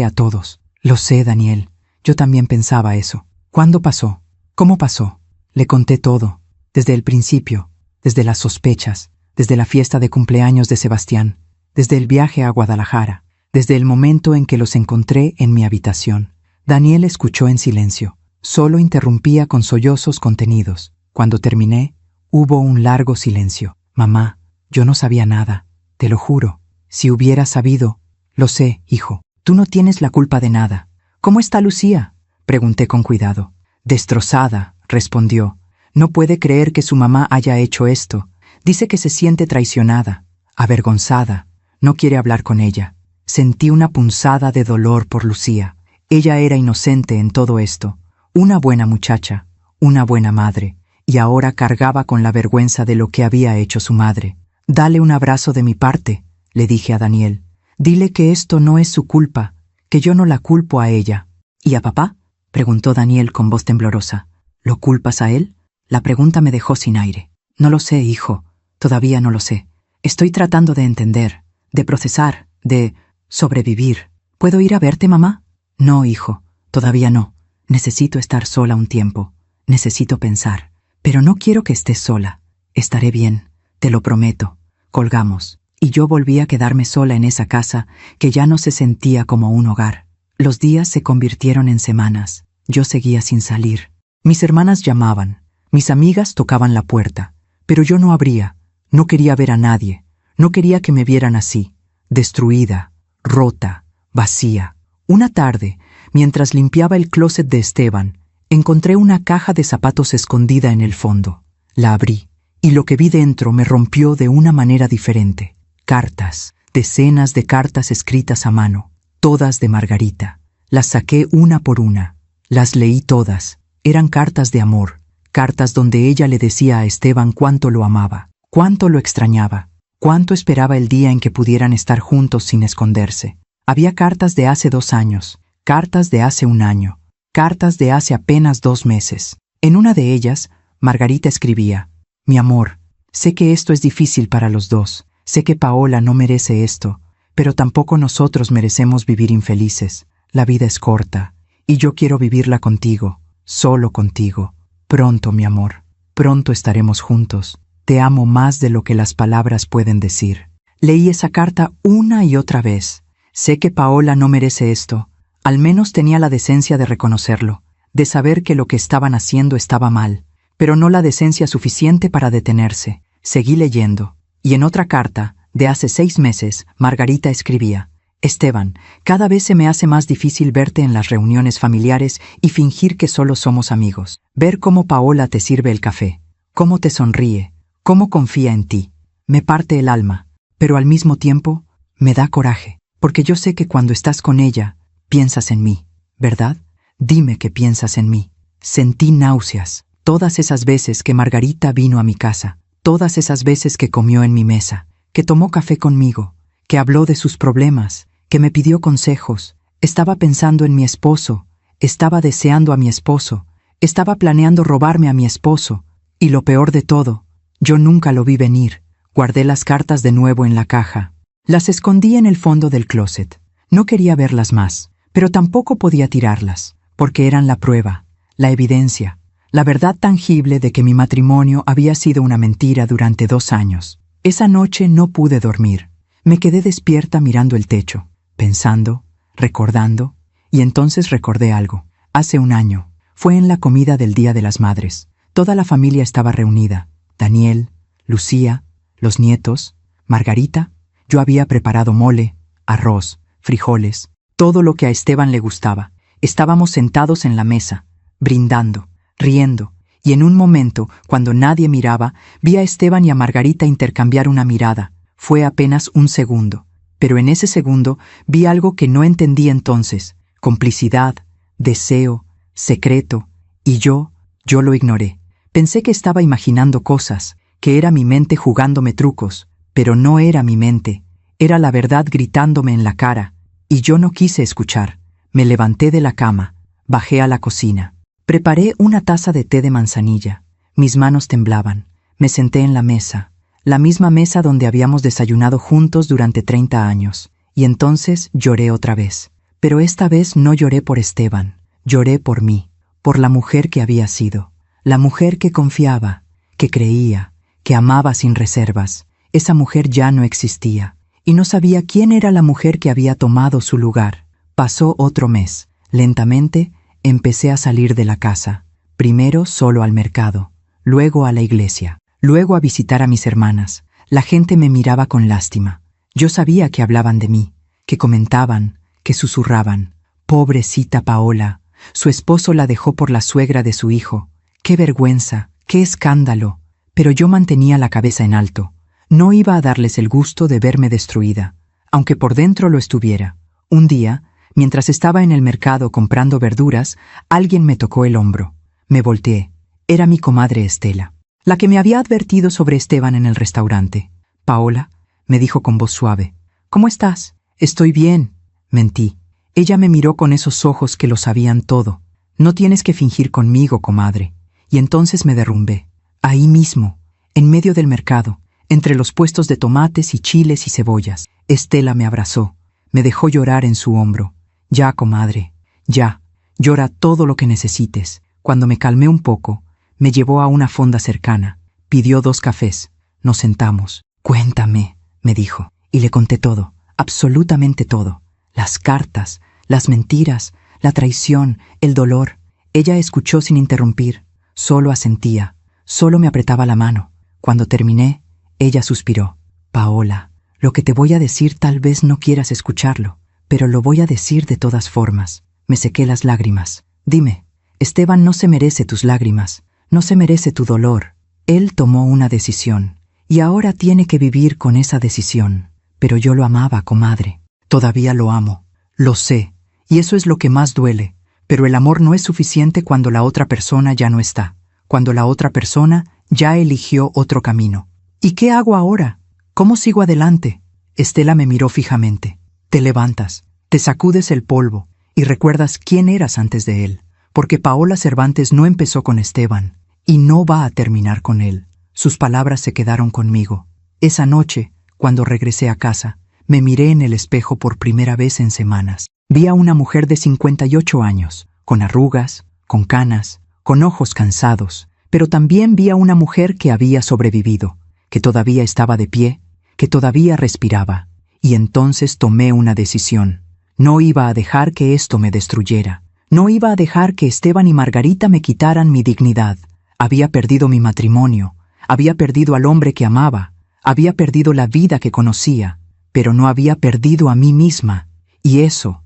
a todos». «Lo sé, Daniel. Yo también pensaba eso». «¿Cuándo pasó? ¿Cómo pasó?» Le conté todo, desde el principio, desde las sospechas, desde la fiesta de cumpleaños de Sebastián, desde el viaje a Guadalajara, desde el momento en que los encontré en mi habitación. Daniel escuchó en silencio. Solo interrumpía con sollozos contenidos. Cuando terminé, hubo un largo silencio. «Mamá, yo no sabía nada, te lo juro. Si hubiera sabido...» «Lo sé, hijo. Tú no tienes la culpa de nada». «¿Cómo está Lucía?», pregunté con cuidado. «Destrozada», respondió. «No puede creer que su mamá haya hecho esto. Dice que se siente traicionada, avergonzada. No quiere hablar con ella». Sentí una punzada de dolor por Lucía. Ella era inocente en todo esto. Una buena muchacha, una buena madre, y ahora cargaba con la vergüenza de lo que había hecho su madre. «Dale un abrazo de mi parte», le dije a Daniel. «Dile que esto no es su culpa, que yo no la culpo a ella». «¿Y a papá?», preguntó Daniel con voz temblorosa. «¿Lo culpas a él?». La pregunta me dejó sin aire. «No lo sé, hijo. Todavía no lo sé. Estoy tratando de entender, de procesar, de sobrevivir. ¿Puedo ir a verte, mamá?». «No, hijo. Todavía no. Necesito estar sola un tiempo. Necesito pensar. Pero no quiero que estés sola. Estaré bien. Te lo prometo». Colgamos, y yo volví a quedarme sola en esa casa que ya no se sentía como un hogar. Los días se convirtieron en semanas. Yo seguía sin salir. Mis hermanas llamaban. Mis amigas tocaban la puerta. Pero yo no abría. No quería ver a nadie. No quería que me vieran así. Destruida, rota, vacía. Una tarde, mientras limpiaba el closet de Esteban, encontré una caja de zapatos escondida en el fondo. La abrí, y lo que vi dentro me rompió de una manera diferente. Cartas, decenas de cartas escritas a mano, todas de Margarita. Las saqué una por una. Las leí todas. Eran cartas de amor, cartas donde ella le decía a Esteban cuánto lo amaba, cuánto lo extrañaba, cuánto esperaba el día en que pudieran estar juntos sin esconderse. Había cartas de hace 2 años, cartas de hace 1 año, cartas de hace apenas 2 meses. En una de ellas, Margarita escribía: «Mi amor, sé que esto es difícil para los dos, sé que Paola no merece esto, pero tampoco nosotros merecemos vivir infelices. La vida es corta, y yo quiero vivirla contigo, solo contigo. Pronto, mi amor, pronto estaremos juntos. Te amo más de lo que las palabras pueden decir». Leí esa carta una y otra vez. Sé que Paola no merece esto. Al menos tenía la decencia de reconocerlo, de saber que lo que estaban haciendo estaba mal, pero no la decencia suficiente para detenerse. Seguí leyendo, y en otra carta, de hace 6 meses, Margarita escribía: «Esteban, cada vez se me hace más difícil verte en las reuniones familiares y fingir que solo somos amigos. Ver cómo Paola te sirve el café, cómo te sonríe, cómo confía en ti. Me parte el alma, pero al mismo tiempo me da coraje, porque yo sé que cuando estás con ella, piensas en mí, ¿verdad? Dime que piensas en mí». Sentí náuseas. Todas esas veces que Margarita vino a mi casa, todas esas veces que comió en mi mesa, que tomó café conmigo, que habló de sus problemas, que me pidió consejos, estaba pensando en mi esposo, estaba deseando a mi esposo, estaba planeando robarme a mi esposo, y lo peor de todo, yo nunca lo vi venir. Guardé las cartas de nuevo en la caja. Las escondí en el fondo del closet. No quería verlas más, pero tampoco podía tirarlas, porque eran la prueba, la evidencia, la verdad tangible de que mi matrimonio había sido una mentira durante 2 años. Esa noche no pude dormir. Me quedé despierta mirando el techo, pensando, recordando, y entonces recordé algo. Hace un año, fue en la comida del Día de las Madres. Toda la familia estaba reunida. Daniel, Lucía, los nietos, Margarita. Yo había preparado mole, arroz, frijoles, todo lo que a Esteban le gustaba. Estábamos sentados en la mesa, brindando, riendo, y en un momento, cuando nadie miraba, vi a Esteban y a Margarita intercambiar una mirada. Fue apenas un segundo, pero en ese segundo vi algo que no entendí entonces: complicidad, deseo, secreto, y yo lo ignoré. Pensé que estaba imaginando cosas, que era mi mente jugándome trucos, pero no era mi mente, era la verdad gritándome en la cara, y yo no quise escuchar. Me levanté de la cama, bajé a la cocina. Preparé una taza de té de manzanilla. Mis manos temblaban. Me senté en la mesa, la misma mesa donde habíamos desayunado juntos durante 30 años, y entonces lloré otra vez. Pero esta vez no lloré por Esteban, lloré por mí, por la mujer que había sido, la mujer que confiaba, que creía, que amaba sin reservas. Esa mujer ya no existía, y no sabía quién era la mujer que había tomado su lugar. Pasó otro mes. Lentamente empecé a salir de la casa, primero solo al mercado, luego a la iglesia, luego a visitar a mis hermanas. La gente me miraba con lástima. Yo sabía que hablaban de mí, que comentaban, que susurraban. Pobrecita Paola, su esposo la dejó por la suegra de su hijo. ¡Qué vergüenza! ¡Qué escándalo! Pero yo mantenía la cabeza en alto. No iba a darles el gusto de verme destruida, aunque por dentro lo estuviera. Un día, mientras estaba en el mercado comprando verduras, alguien me tocó el hombro. Me volteé. Era mi comadre Estela, la que me había advertido sobre Esteban en el restaurante. «Paola», me dijo con voz suave, «¿cómo estás?» «Estoy bien», mentí. Ella me miró con esos ojos que lo sabían todo. «No tienes que fingir conmigo, comadre». Y entonces me derrumbé. Ahí mismo, en medio del mercado, entre los puestos de tomates y chiles y cebollas. Estela me abrazó, me dejó llorar en su hombro. «Ya, comadre, ya, llora todo lo que necesites». Cuando me calmé un poco, me llevó a una fonda cercana, pidió 2 cafés, nos sentamos. «Cuéntame», me dijo, y le conté todo, absolutamente todo. Las cartas, las mentiras, la traición, el dolor. Ella escuchó sin interrumpir, solo asentía, solo me apretaba la mano. Cuando terminé, ella suspiró. «Paola, lo que te voy a decir tal vez no quieras escucharlo, pero lo voy a decir de todas formas». Me sequé las lágrimas. «Dime, Esteban no se merece tus lágrimas, no se merece tu dolor. Él tomó una decisión, y ahora tiene que vivir con esa decisión. Pero yo lo amaba, comadre. Todavía lo amo, lo sé, y eso es lo que más duele. Pero el amor no es suficiente cuando la otra persona ya no está, cuando la otra persona ya eligió otro camino. ¿Y qué hago ahora? ¿Cómo sigo adelante?» Estela me miró fijamente. «Te levantas, te sacudes el polvo y recuerdas quién eras antes de él, porque Paola Cervantes no empezó con Esteban y no va a terminar con él». Sus palabras se quedaron conmigo. Esa noche, cuando regresé a casa, me miré en el espejo por primera vez en semanas. Vi a una mujer de 58 años, con arrugas, con canas, con ojos cansados, pero también vi a una mujer que había sobrevivido, que todavía estaba de pie, que todavía respiraba. Y entonces tomé una decisión. No iba a dejar que esto me destruyera. No iba a dejar que Esteban y Margarita me quitaran mi dignidad. Había perdido mi matrimonio, había perdido al hombre que amaba, había perdido la vida que conocía, pero no había perdido a mí misma. Y eso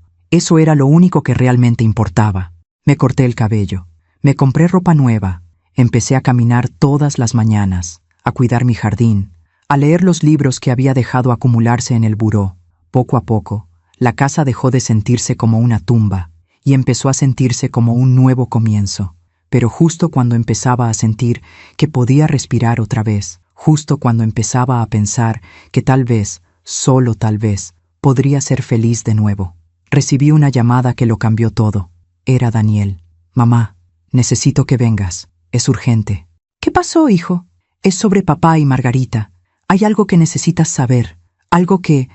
era lo único que realmente importaba. Me corté el cabello, me compré ropa nueva, empecé a caminar todas las mañanas, a cuidar mi jardín, a leer los libros que había dejado acumularse en el buró. Poco a poco, la casa dejó de sentirse como una tumba y empezó a sentirse como un nuevo comienzo. Pero justo cuando empezaba a sentir que podía respirar otra vez, justo cuando empezaba a pensar que tal vez, solo tal vez, podría ser feliz de nuevo, recibí una llamada que lo cambió todo. Era Daniel. «Mamá, necesito que vengas. Es urgente». «¿Qué pasó, hijo?» «Es sobre papá y Margarita. Hay algo que necesitas saber. Algo que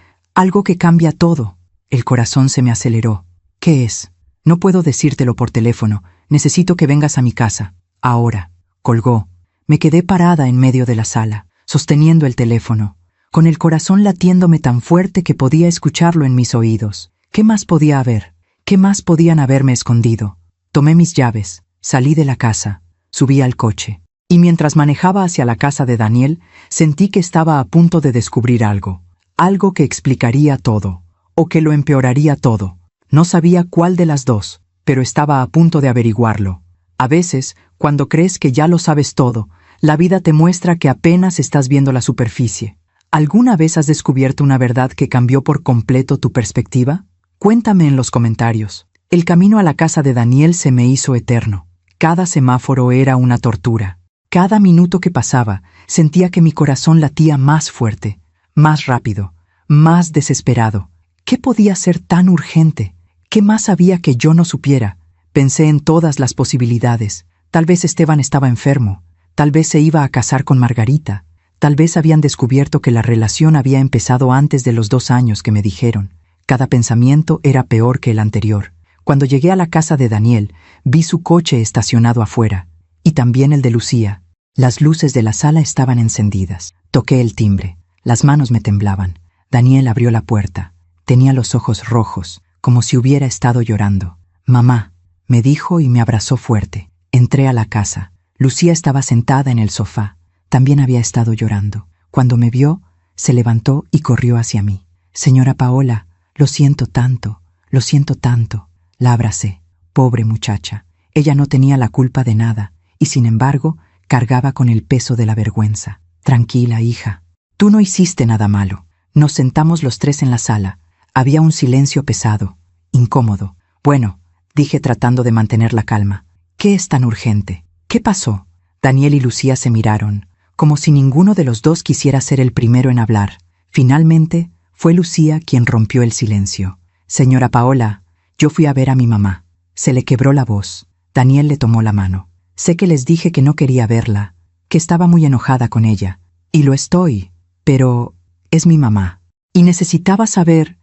cambia todo». El corazón se me aceleró. «¿Qué es?» «No puedo decírtelo por teléfono. Necesito que vengas a mi casa. Ahora». Colgó. Me quedé parada en medio de la sala. sosteniendo el teléfono, con el corazón latiéndome tan fuerte que podía escucharlo en mis oídos. ¿Qué más podía haber? ¿Qué más podían haberme escondido? Tomé mis llaves, salí de la casa, subí al coche, y mientras manejaba hacia la casa de Daniel, sentí que estaba a punto de descubrir algo que explicaría todo, o que lo empeoraría todo. No sabía cuál de las dos, pero estaba a punto de averiguarlo. A veces, cuando crees que ya lo sabes todo, la vida te muestra que apenas estás viendo la superficie. ¿Alguna vez has descubierto una verdad que cambió por completo tu perspectiva? Cuéntame en los comentarios. El camino a la casa de Daniel se me hizo eterno. Cada semáforo era una tortura. Cada minuto que pasaba, sentía que mi corazón latía más fuerte, más rápido, más desesperado. ¿Qué podía ser tan urgente? ¿Qué más había que yo no supiera? Pensé en todas las posibilidades. Tal vez Esteban estaba enfermo. Tal vez se iba a casar con Margarita. Tal vez habían descubierto que la relación había empezado antes de los 2 años que me dijeron. Cada pensamiento era peor que el anterior. Cuando llegué a la casa de Daniel, vi su coche estacionado afuera, y también el de Lucía. Las luces de la sala estaban encendidas. Toqué el timbre. Las manos me temblaban. Daniel abrió la puerta. Tenía los ojos rojos, como si hubiera estado llorando. «Mamá», me dijo y me abrazó fuerte. Entré a la casa. Lucía estaba sentada en el sofá. También había estado llorando. Cuando me vio, se levantó y corrió hacia mí. «Señora Paola, lo siento tanto, lo siento tanto». La abracé. Pobre muchacha. Ella no tenía la culpa de nada, y sin embargo, cargaba con el peso de la vergüenza. «Tranquila, hija. Tú no hiciste nada malo». Nos sentamos los tres en la sala. Había un silencio pesado, incómodo. «Bueno», dije tratando de mantener la calma. «¿Qué es tan urgente? ¿Qué pasó?» Daniel y Lucía se miraron, como si ninguno de los dos quisiera ser el primero en hablar. Finalmente, fue Lucía quien rompió el silencio. «Señora Paola, yo fui a ver a mi mamá». Se le quebró la voz. Daniel le tomó la mano. «Sé que les dije que no quería verla, que estaba muy enojada con ella. Y lo estoy, pero es mi mamá. Y necesitaba saber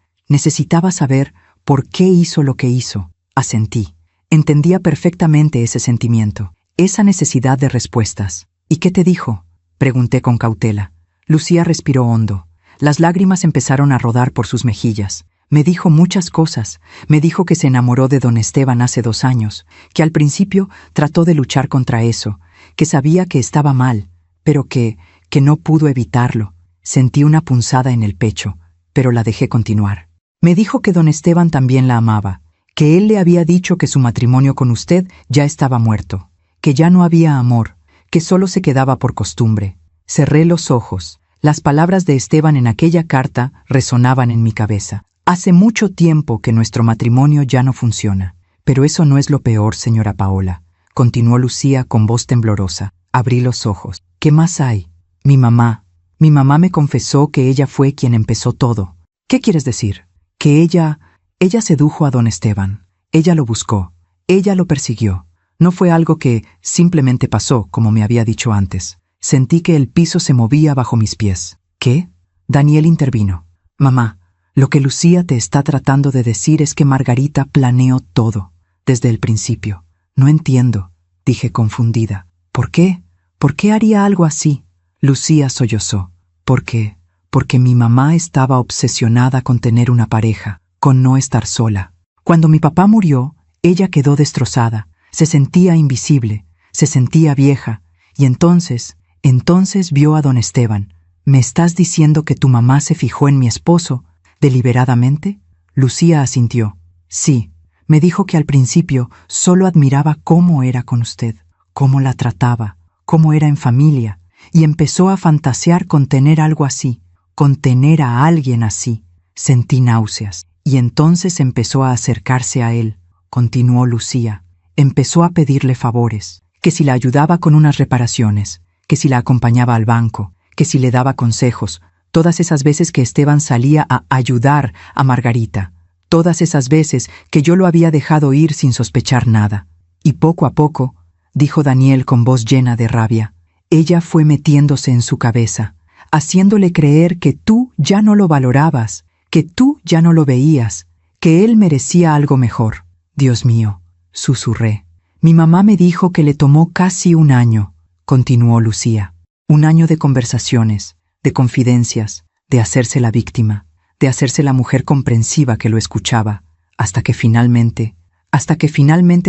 por qué hizo lo que hizo». Asentí. Entendía perfectamente ese sentimiento, esa necesidad de respuestas. «¿Y qué te dijo?», pregunté con cautela. Lucía respiró hondo. Las lágrimas empezaron a rodar por sus mejillas. Me dijo muchas cosas. Me dijo que se enamoró de don Esteban hace 2 años, que al principio trató de luchar contra eso, que sabía que estaba mal, pero que no pudo evitarlo. Sentí una punzada en el pecho, pero la dejé continuar. Me dijo que don Esteban también la amaba, que él le había dicho que su matrimonio con usted ya estaba muerto, que ya no había amor, que solo se quedaba por costumbre. Cerré los ojos. Las palabras de Esteban en aquella carta resonaban en mi cabeza. Hace mucho tiempo que nuestro matrimonio ya no funciona. Pero eso no es lo peor, señora Paola, continuó Lucía con voz temblorosa. Abrí los ojos. ¿Qué más hay? Mi mamá me confesó que ella fue quien empezó todo. ¿Qué quieres decir? Que ella sedujo a don Esteban. Ella lo buscó. Ella lo persiguió. No fue algo que simplemente pasó, como me había dicho antes. Sentí que el piso se movía bajo mis pies. ¿Qué? Daniel intervino. «Mamá, lo que Lucía te está tratando de decir es que Margarita planeó todo, desde el principio». «No entiendo», dije confundida. «¿Por qué? ¿Por qué haría algo así?» Lucía sollozó. Porque mi mamá estaba obsesionada con tener una pareja, con no estar sola. Cuando mi papá murió, ella quedó destrozada, se sentía invisible, se sentía vieja, y entonces vio a don Esteban. ¿Me estás diciendo que tu mamá se fijó en mi esposo deliberadamente? Lucía asintió. Sí, me dijo que al principio solo admiraba cómo era con usted, cómo la trataba, cómo era en familia, y empezó a fantasear con tener algo así, con tener a alguien así. Sentí náuseas, y entonces empezó a acercarse a él, continuó Lucía. Empezó a pedirle favores, que si la ayudaba con unas reparaciones, que si la acompañaba al banco, que si le daba consejos, todas esas veces que Esteban salía a ayudar a Margarita, todas esas veces que yo lo había dejado ir sin sospechar nada. Y poco a poco, dijo Daniel con voz llena de rabia, ella fue metiéndose en su cabeza, haciéndole creer que tú ya no lo valorabas, que tú ya no lo veías, que él merecía algo mejor. Dios mío, susurré. Mi mamá me dijo que le tomó casi 1 año, continuó Lucía. Un año de conversaciones, de confidencias, de hacerse la víctima, de hacerse la mujer comprensiva que lo escuchaba, hasta que finalmente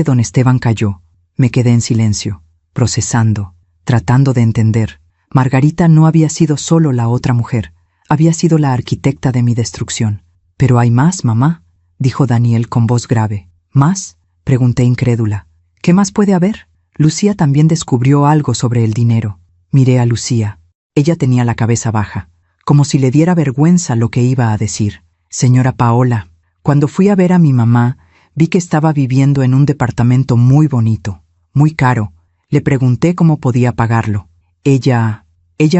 don Esteban cayó. Me quedé en silencio, procesando, tratando de entender. Margarita no había sido solo la otra mujer, había sido la arquitecta de mi destrucción. «¿Pero hay más, mamá?», dijo Daniel con voz grave. «¿Más?», pregunté incrédula. «¿Qué más puede haber?». Lucía también descubrió algo sobre el dinero. Miré a Lucía. Ella tenía la cabeza baja, como si le diera vergüenza lo que iba a decir. «Señora Paola, cuando fui a ver a mi mamá, vi que estaba viviendo en un departamento muy bonito, muy caro. Le pregunté cómo podía pagarlo. Ella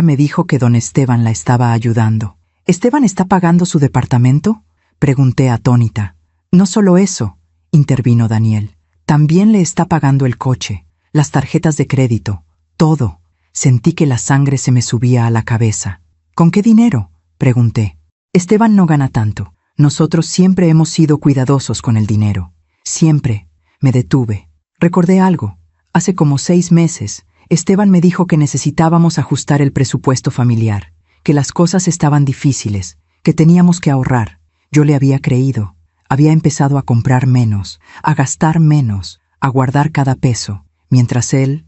me dijo que don Esteban la estaba ayudando». «¿Esteban está pagando su departamento?», pregunté atónita. «No solo eso», intervino Daniel. «También le está pagando el coche, las tarjetas de crédito, todo». Sentí que la sangre se me subía a la cabeza. «¿Con qué dinero?», pregunté. «Esteban no gana tanto. Nosotros siempre hemos sido cuidadosos con el dinero. Siempre». Me detuve. Recordé algo. Hace como 6 meses, Esteban me dijo que necesitábamos ajustar el presupuesto familiar, que las cosas estaban difíciles, que teníamos que ahorrar. Yo le había creído. Había empezado a comprar menos, a gastar menos, a guardar cada peso, mientras él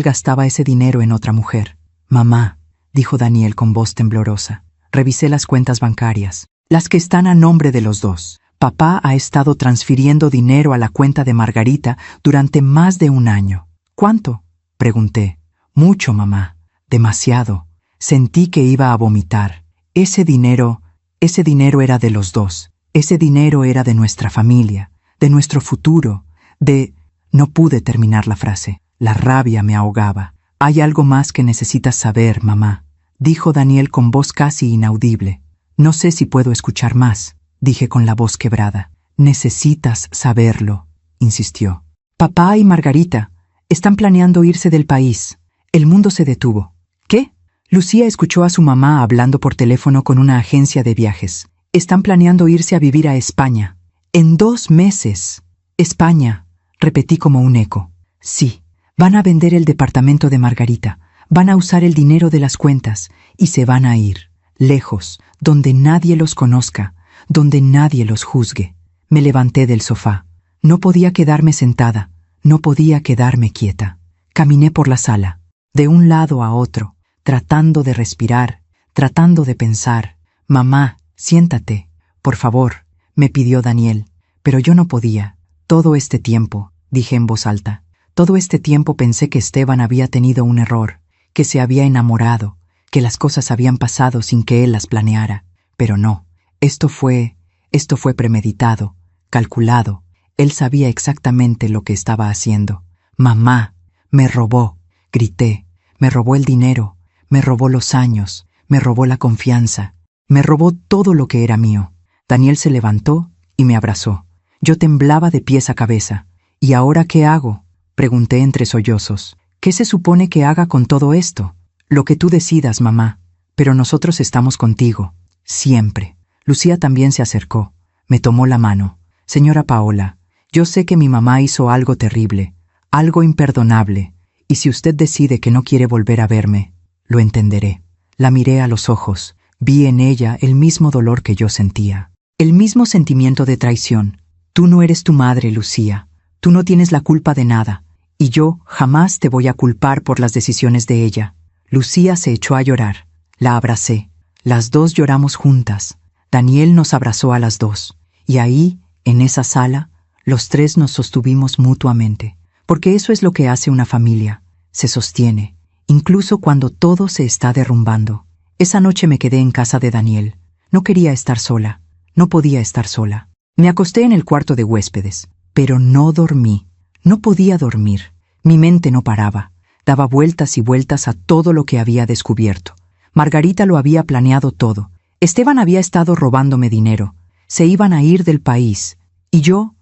gastaba ese dinero en otra mujer. «Mamá», dijo Daniel con voz temblorosa, «revisé las cuentas bancarias, las que están a nombre de los dos. Papá ha estado transfiriendo dinero a la cuenta de Margarita durante más de 1 año». «¿Cuánto?», pregunté. «Mucho, mamá, demasiado». Sentí que iba a vomitar. Ese dinero era de los dos. Ese dinero era de nuestra familia, de nuestro futuro, de... No pude terminar la frase. La rabia me ahogaba. «Hay algo más que necesitas saber, mamá», dijo Daniel con voz casi inaudible. «No sé si puedo escuchar más», dije con la voz quebrada. «Necesitas saberlo», insistió. «Papá y Margarita están planeando irse del país». El mundo se detuvo. «¿Qué?». Lucía escuchó a su mamá hablando por teléfono con una agencia de viajes. «Están planeando irse a vivir a España. En 2 meses». «España», repetí como un eco. «Sí. Van a vender el departamento de Margarita, van a usar el dinero de las cuentas y se van a ir, lejos, donde nadie los conozca, donde nadie los juzgue». Me levanté del sofá. No podía quedarme sentada, no podía quedarme quieta. Caminé por la sala, de un lado a otro, tratando de respirar, tratando de pensar. «Mamá, siéntate, por favor», me pidió Daniel, pero yo no podía. «Todo este tiempo», dije en voz alta, «todo este tiempo pensé que Esteban había tenido un error, que se había enamorado, que las cosas habían pasado sin que él las planeara. Pero no, esto fue premeditado, calculado. Él sabía exactamente lo que estaba haciendo. Mamá, me robó», grité. «Me robó el dinero, me robó los años, me robó la confianza, me robó todo lo que era mío». Daniel se levantó y me abrazó. Yo temblaba de pies a cabeza. «¿Y ahora qué hago?», pregunté entre sollozos. «¿Qué se supone que haga con todo esto?». «Lo que tú decidas, mamá, pero nosotros estamos contigo, siempre». Lucía también se acercó, me tomó la mano. «Señora Paola, yo sé que mi mamá hizo algo terrible, algo imperdonable, y si usted decide que no quiere volver a verme, lo entenderé». La miré a los ojos, vi en ella el mismo dolor que yo sentía, el mismo sentimiento de traición. «Tú no eres tu madre, Lucía. Tú no tienes la culpa de nada, y yo jamás te voy a culpar por las decisiones de ella». Lucía se echó a llorar. La abracé. Las dos lloramos juntas. Daniel nos abrazó a las dos. Y ahí, en esa sala, los 3 nos sostuvimos mutuamente. Porque eso es lo que hace una familia. Se sostiene, incluso cuando todo se está derrumbando. Esa noche me quedé en casa de Daniel. No quería estar sola. No podía estar sola. Me acosté en el cuarto de huéspedes. Pero no dormí. No podía dormir. Mi mente no paraba. Daba vueltas y vueltas a todo lo que había descubierto. Margarita lo había planeado todo. Esteban había estado robándome dinero. Se iban a ir del país. Y yo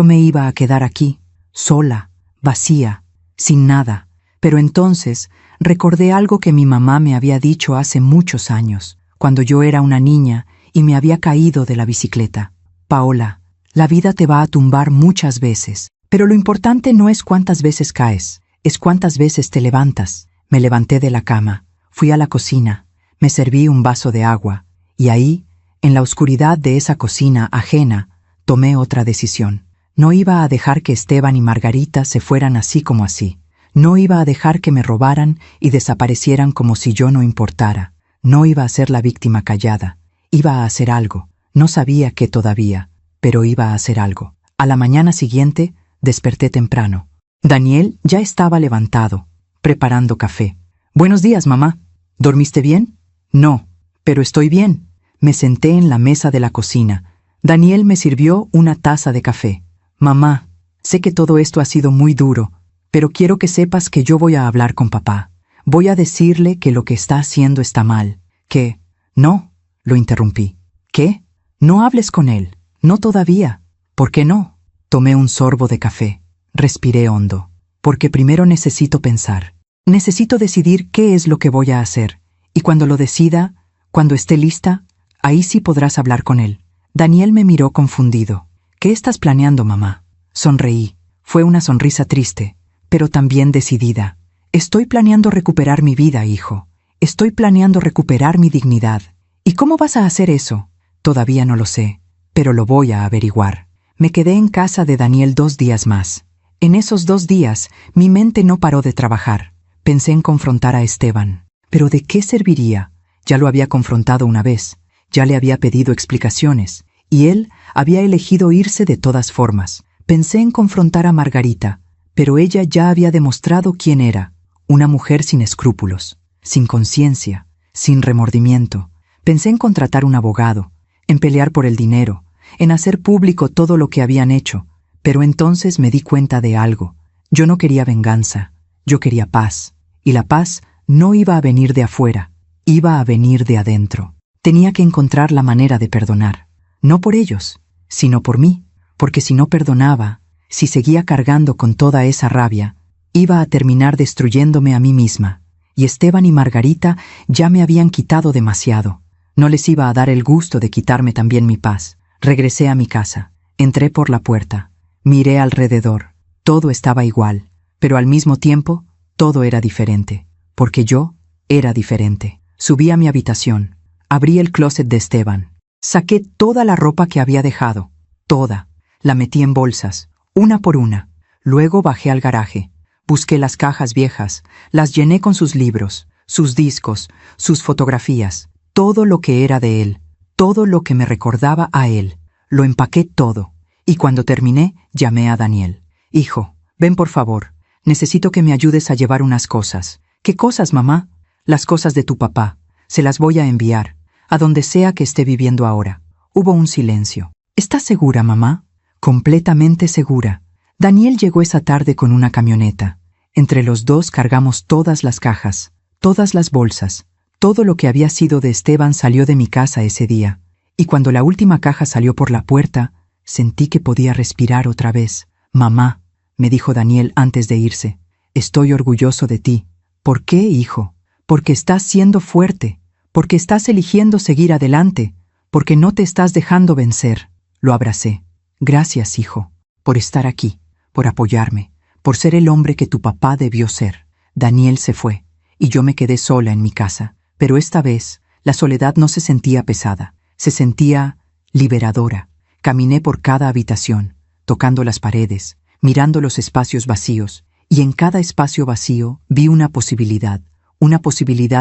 me iba a quedar aquí, sola, vacía, sin nada. Pero entonces recordé algo que mi mamá me había dicho hace muchos años, cuando yo era una niña y me había caído de la bicicleta. «Paola, la vida te va a tumbar muchas veces, pero lo importante no es cuántas veces caes, es cuántas veces te levantas», Me levanté de la cama, fui a la cocina, me serví un vaso de agua, y ahí, en la oscuridad de esa cocina ajena, tomé otra decisión. No iba a dejar que Esteban y Margarita se fueran así como así. No iba a dejar que me robaran y desaparecieran como si yo no importara. No iba a ser la víctima callada. Iba a hacer algo. No sabía qué todavía, pero iba a hacer algo. A la mañana siguiente, desperté temprano. Daniel ya estaba levantado, preparando café. «Buenos días, mamá. ¿Dormiste bien?» «No, pero estoy bien». Me senté en la mesa de la cocina. Daniel me sirvió una taza de café. «Mamá, sé que todo esto ha sido muy duro, pero quiero que sepas que yo voy a hablar con papá. Voy a decirle que lo que está haciendo está mal. Que...» «No», lo interrumpí. «¿Qué? No hables con él. No todavía». «¿Por qué no?» Tomé un sorbo de café. Respiré hondo. «Porque primero necesito pensar. Necesito decidir qué es lo que voy a hacer. Y cuando lo decida, cuando esté lista, ahí sí podrás hablar con él». Daniel me miró confundido. «¿Qué estás planeando, mamá?» Sonreí. Fue una sonrisa triste, pero también decidida. «Estoy planeando recuperar mi vida, hijo. Estoy planeando recuperar mi dignidad. ¿Y cómo vas a hacer eso?» «Todavía no lo sé, pero lo voy a averiguar». Me quedé en casa de Daniel 2 días más. En esos 2 días, mi mente no paró de trabajar. Pensé en confrontar a Esteban. ¿Pero de qué serviría? Ya lo había confrontado una vez. Ya le había pedido explicaciones. Y él había elegido irse de todas formas. Pensé en confrontar a Margarita, pero ella ya había demostrado quién era. Una mujer sin escrúpulos, sin conciencia, sin remordimiento. Pensé en contratar un abogado, en pelear por el dinero, en hacer público todo lo que habían hecho. Pero entonces me di cuenta de algo. Yo no quería venganza, yo quería paz. Y la paz no iba a venir de afuera, iba a venir de adentro. Tenía que encontrar la manera de perdonar. No por ellos, sino por mí, porque si no perdonaba, si seguía cargando con toda esa rabia, iba a terminar destruyéndome a mí misma. Y Esteban y Margarita ya me habían quitado demasiado. No les iba a dar el gusto de quitarme también mi paz. Regresé a mi casa, entré por la puerta, miré alrededor. Todo estaba igual, pero al mismo tiempo, todo era diferente, porque yo era diferente. Subí a mi habitación, abrí el closet de Esteban. Saqué toda la ropa que había dejado, toda. La metí en bolsas, una por una. Luego bajé al garaje. Busqué las cajas viejas, las llené con sus libros, sus discos, sus fotografías, todo lo que era de él, todo lo que me recordaba a él. Lo empaqué todo. Y cuando terminé, llamé a Daniel. «Hijo, ven por favor. Necesito que me ayudes a llevar unas cosas». «¿Qué cosas, mamá?» «Las cosas de tu papá. Se las voy a enviar, a donde sea que esté viviendo ahora». Hubo un silencio. «¿Estás segura, mamá?» «Completamente segura». Daniel llegó esa tarde con una camioneta. Entre los dos cargamos todas las cajas, todas las bolsas. Todo lo que había sido de Esteban salió de mi casa ese día. Y cuando la última caja salió por la puerta, sentí que podía respirar otra vez. «Mamá», me dijo Daniel antes de irse, «estoy orgulloso de ti». «¿Por qué, hijo?» «Porque estás siendo fuerte, porque estás eligiendo seguir adelante, porque no te estás dejando vencer». Lo abracé. «Gracias, hijo, por estar aquí, por apoyarme, por ser el hombre que tu papá debió ser». Daniel se fue, y yo me quedé sola en mi casa. Pero esta vez, la soledad no se sentía pesada, se sentía liberadora. Caminé por cada habitación, tocando las paredes, mirando los espacios vacíos, y en cada espacio vacío vi una posibilidad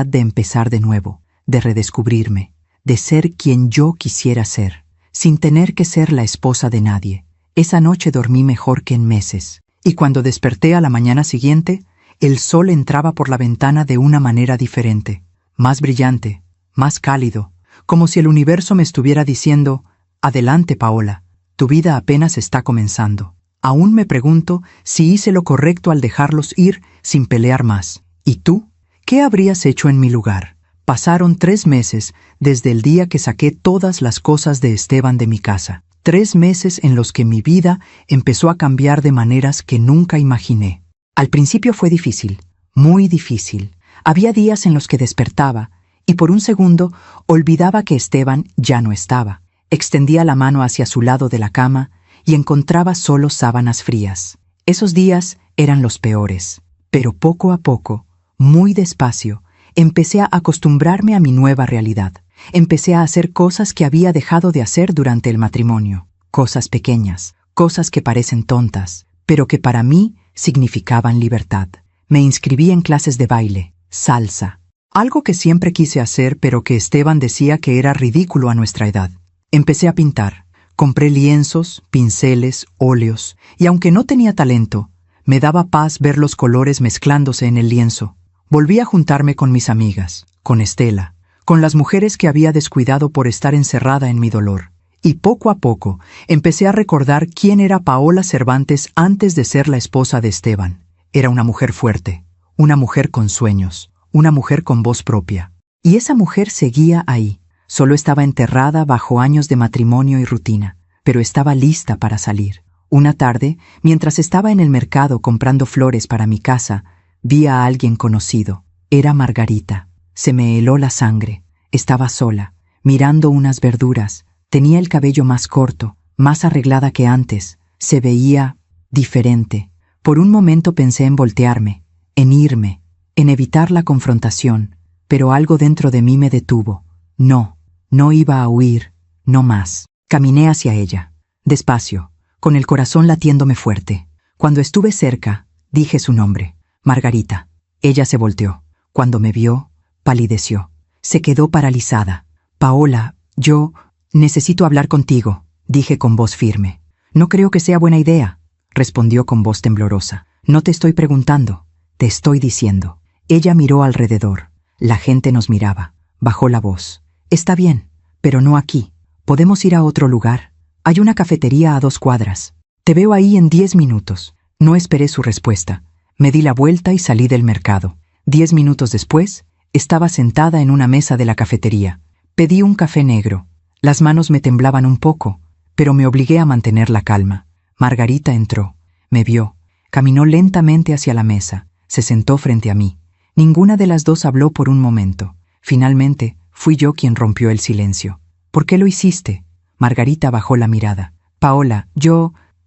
de empezar de nuevo, de redescubrirme, de ser quien yo quisiera ser, sin tener que ser la esposa de nadie. Esa noche dormí mejor que en meses, y cuando desperté a la mañana siguiente, el sol entraba por la ventana de una manera diferente, más brillante, más cálido, como si el universo me estuviera diciendo: «Adelante, Paola, tu vida apenas está comenzando». Aún me pregunto si hice lo correcto al dejarlos ir sin pelear más. ¿Y tú? ¿Qué habrías hecho en mi lugar? Pasaron 3 meses desde el día que saqué todas las cosas de Esteban de mi casa. 3 meses en los que mi vida empezó a cambiar de maneras que nunca imaginé. Al principio fue difícil, muy difícil. Había días en los que despertaba y por un segundo olvidaba que Esteban ya no estaba. Extendía la mano hacia su lado de la cama y encontraba solo sábanas frías. Esos días eran los peores, pero poco a poco Muy despacio, empecé a acostumbrarme a mi nueva realidad. Empecé a hacer cosas que había dejado de hacer durante el matrimonio. Cosas pequeñas, cosas que parecen tontas, pero que para mí significaban libertad. Me inscribí en clases de baile, salsa. Algo que siempre quise hacer, pero que Esteban decía que era ridículo a nuestra edad. Empecé a pintar. Compré lienzos, pinceles, óleos, y aunque no tenía talento, me daba paz ver los colores mezclándose en el lienzo. Volví a juntarme con mis amigas, con Estela, con las mujeres que había descuidado por estar encerrada en mi dolor. Y poco a poco empecé a recordar quién era Paola Cervantes antes de ser la esposa de Esteban. Era una mujer fuerte, una mujer con sueños, una mujer con voz propia. Y esa mujer seguía ahí. Solo estaba enterrada bajo años de matrimonio y rutina, pero estaba lista para salir. Una tarde, mientras estaba en el mercado comprando flores para mi casa, vi a alguien conocido. Era Margarita. Se me heló la sangre. Estaba sola, mirando unas verduras. Tenía el cabello más corto, más arreglada que antes. Se veía diferente. Por un momento pensé en voltearme, en irme, en evitar la confrontación, pero algo dentro de mí me detuvo. No iba a huir, no más. Caminé hacia ella, despacio, con el corazón latiéndome fuerte. Cuando estuve cerca, dije su nombre, Margarita. Ella se volteó. Cuando me vio, palideció. Se quedó paralizada. Paola, yo necesito hablar contigo, dije con voz firme. No creo que sea buena idea, respondió con voz temblorosa. No te estoy preguntando, te estoy diciendo. Ella miró alrededor. La gente nos miraba. Bajó la voz. Está bien, pero no aquí. ¿Podemos ir a otro lugar? Hay una cafetería a 2 cuadras. Te veo ahí en 10 minutos. No esperé su respuesta. Me di la vuelta y salí del mercado. 10 minutos después, estaba sentada en una mesa de la cafetería. Pedí un café negro. Las manos me temblaban un poco, pero me obligué a mantener la calma. Margarita entró. Me vio. Caminó lentamente hacia la mesa. Se sentó frente a mí. Ninguna de las dos habló por un momento. Finalmente, fui yo quien rompió el silencio. ¿Por qué lo hiciste? Margarita bajó la mirada. Paola,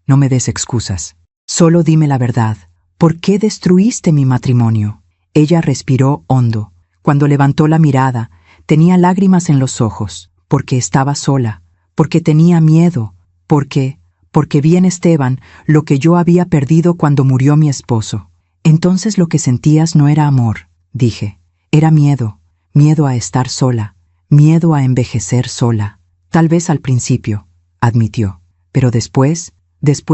no me des excusas. Solo dime la verdad. ¿Por qué destruiste mi matrimonio? Ella respiró hondo. Cuando levantó la mirada, tenía lágrimas en los ojos. Porque estaba sola. Porque tenía miedo. Porque vi en Esteban lo que yo había perdido cuando murió mi esposo. Entonces lo que sentías no era amor, dije. Era miedo. Miedo a estar sola. Miedo a envejecer sola. Tal vez al principio, admitió. Pero después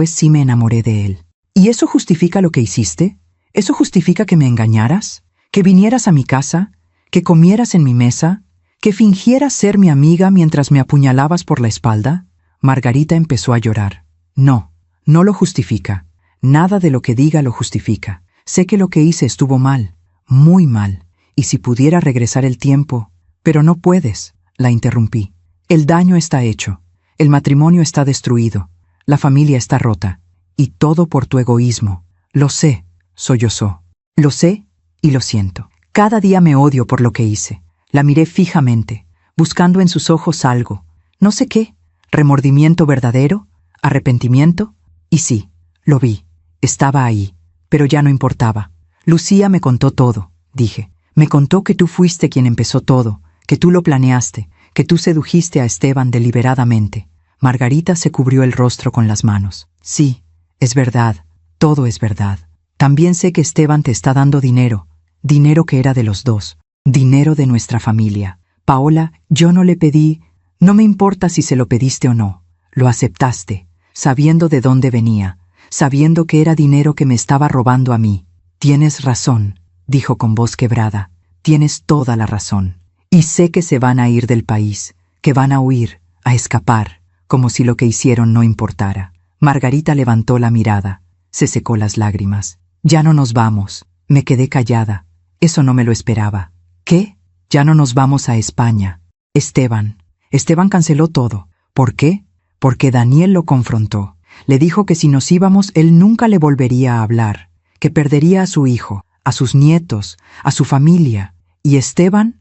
sí me enamoré de él. ¿Y eso justifica lo que hiciste? ¿Eso justifica que me engañaras? ¿Que vinieras a mi casa? ¿Que comieras en mi mesa? ¿Que fingieras ser mi amiga mientras me apuñalabas por la espalda? Margarita empezó a llorar. No lo justifica. Nada de lo que diga lo justifica. Sé que lo que hice estuvo mal, muy mal. Y si pudiera regresar el tiempo... Pero no puedes, la interrumpí. El daño está hecho. El matrimonio está destruido. La familia está rota. Y todo por tu egoísmo. Lo sé, sollozó. Lo sé y lo siento. Cada día me odio por lo que hice. La miré fijamente, buscando en sus ojos algo. No sé qué. ¿Remordimiento verdadero? ¿Arrepentimiento? Y sí, lo vi. Estaba ahí. Pero ya no importaba. Lucía me contó todo, dije. Me contó que tú fuiste quien empezó todo, que tú lo planeaste, que tú sedujiste a Esteban deliberadamente. Margarita se cubrió el rostro con las manos. Sí, es verdad, todo es verdad. También sé que Esteban te está dando dinero, dinero que era de los dos, dinero de nuestra familia. Paola, yo no le pedí, no me importa si se lo pediste o no, lo aceptaste, sabiendo de dónde venía, sabiendo que era dinero que me estaba robando a mí. Tienes razón, dijo con voz quebrada, tienes toda la razón. Y sé que se van a ir del país, que van a huir, a escapar, como si lo que hicieron no importara. Margarita levantó la mirada, se secó las lágrimas. Ya no nos vamos. Me quedé callada. Eso no me lo esperaba. ¿Qué? Ya no nos vamos a España. Esteban canceló todo. ¿Por qué? Porque Daniel lo confrontó. Le dijo que si nos íbamos él nunca le volvería a hablar, que perdería a su hijo, a sus nietos, a su familia. ¿Y Esteban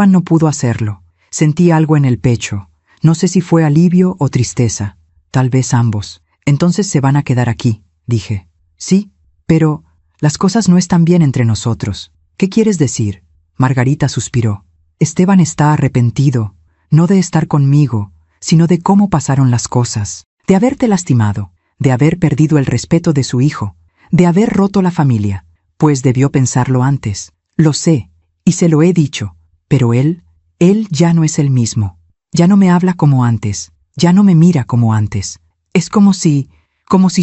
no pudo hacerlo. Sentí algo en el pecho. No sé si fue alivio o tristeza. Tal vez ambos. Entonces se van a quedar aquí, dije. Sí, pero las cosas no están bien entre nosotros. ¿Qué quieres decir? Margarita suspiró. Esteban está arrepentido, no de estar conmigo, sino de cómo pasaron las cosas, de haberte lastimado, de haber perdido el respeto de su hijo, de haber roto la familia, pues debió pensarlo antes. Lo sé, y se lo he dicho, pero él ya no es el mismo. Ya no me habla como antes, ya no me mira como antes. Es como si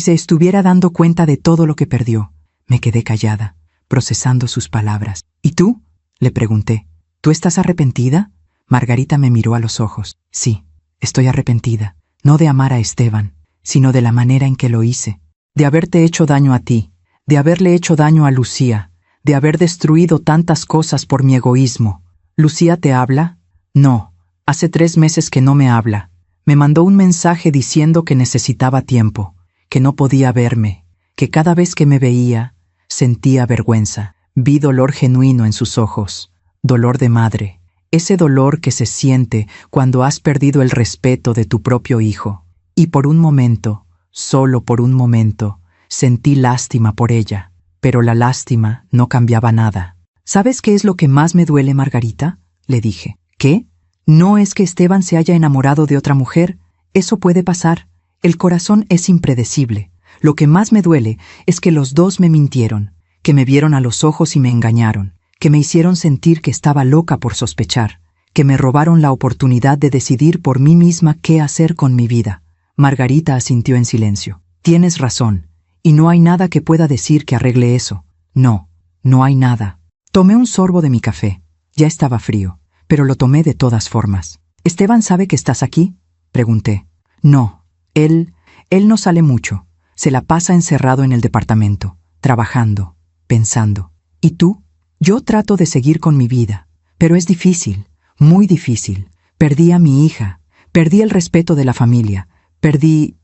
se estuviera dando cuenta de todo lo que perdió. Me quedé callada, procesando sus palabras. ¿Y tú? Le pregunté. ¿Tú estás arrepentida? Margarita me miró a los ojos. Sí, estoy arrepentida, no de amar a Esteban, sino de la manera en que lo hice, de haberte hecho daño a ti, de haberle hecho daño a Lucía, de haber destruido tantas cosas por mi egoísmo. ¿Lucía te habla? No, hace 3 meses que no me habla. Me mandó un mensaje diciendo que necesitaba tiempo, que no podía verme, que cada vez que me veía, sentía vergüenza. Vi dolor genuino en sus ojos, dolor de madre, ese dolor que se siente cuando has perdido el respeto de tu propio hijo. Y por un momento, solo por un momento, sentí lástima por ella, pero la lástima no cambiaba nada. ¿Sabes qué es lo que más me duele, Margarita? Le dije. ¿Qué? No es que Esteban se haya enamorado de otra mujer. Eso puede pasar. El corazón es impredecible. Lo que más me duele es que los dos me mintieron, que me vieron a los ojos y me engañaron, que me hicieron sentir que estaba loca por sospechar, que me robaron la oportunidad de decidir por mí misma qué hacer con mi vida. Margarita asintió en silencio. Tienes razón, y no hay nada que pueda decir que arregle eso. No, no hay nada. Tomé un sorbo de mi café. Ya estaba frío, pero lo tomé de todas formas. ¿Esteban sabe que estás aquí? Pregunté. No, él no sale mucho. Se la pasa encerrado en el departamento, trabajando, pensando. ¿Y tú? Yo trato de seguir con mi vida, pero es difícil, muy difícil. Perdí a mi hija, perdí el respeto de la familia, perdí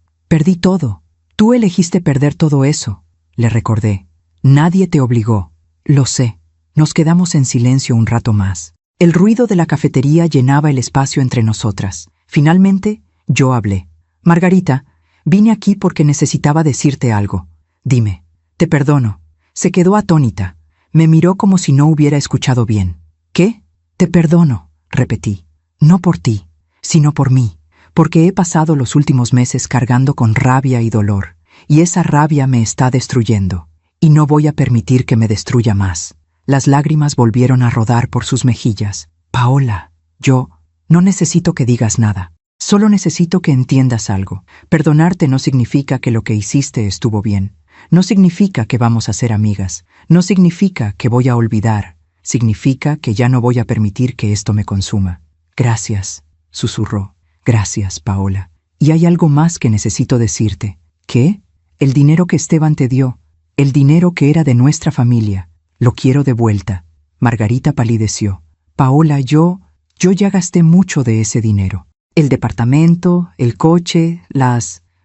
todo. Tú elegiste perder todo eso, le recordé. Nadie te obligó. Lo sé. Nos quedamos en silencio un rato más. El ruido de la cafetería llenaba el espacio entre nosotras. Finalmente, yo hablé. Margarita, vine aquí porque necesitaba decirte algo. Dime. Te perdono. Se quedó atónita. Me miró como si no hubiera escuchado bien. ¿Qué? Te perdono, repetí. No por ti, sino por mí, porque he pasado los últimos meses cargando con rabia y dolor, y esa rabia me está destruyendo, y no voy a permitir que me destruya más. Las lágrimas volvieron a rodar por sus mejillas. Paola, yo no necesito que digas nada. Solo necesito que entiendas algo. Perdonarte no significa que lo que hiciste estuvo bien. No significa que vamos a ser amigas. No significa que voy a olvidar. Significa que ya no voy a permitir que esto me consuma. Gracias, susurró. Gracias, Paola. Y hay algo más que necesito decirte. ¿Qué? El dinero que Esteban te dio. El dinero que era de nuestra familia. Lo quiero de vuelta. Margarita palideció. Paola, yo ya gasté mucho de ese dinero. El departamento, el coche,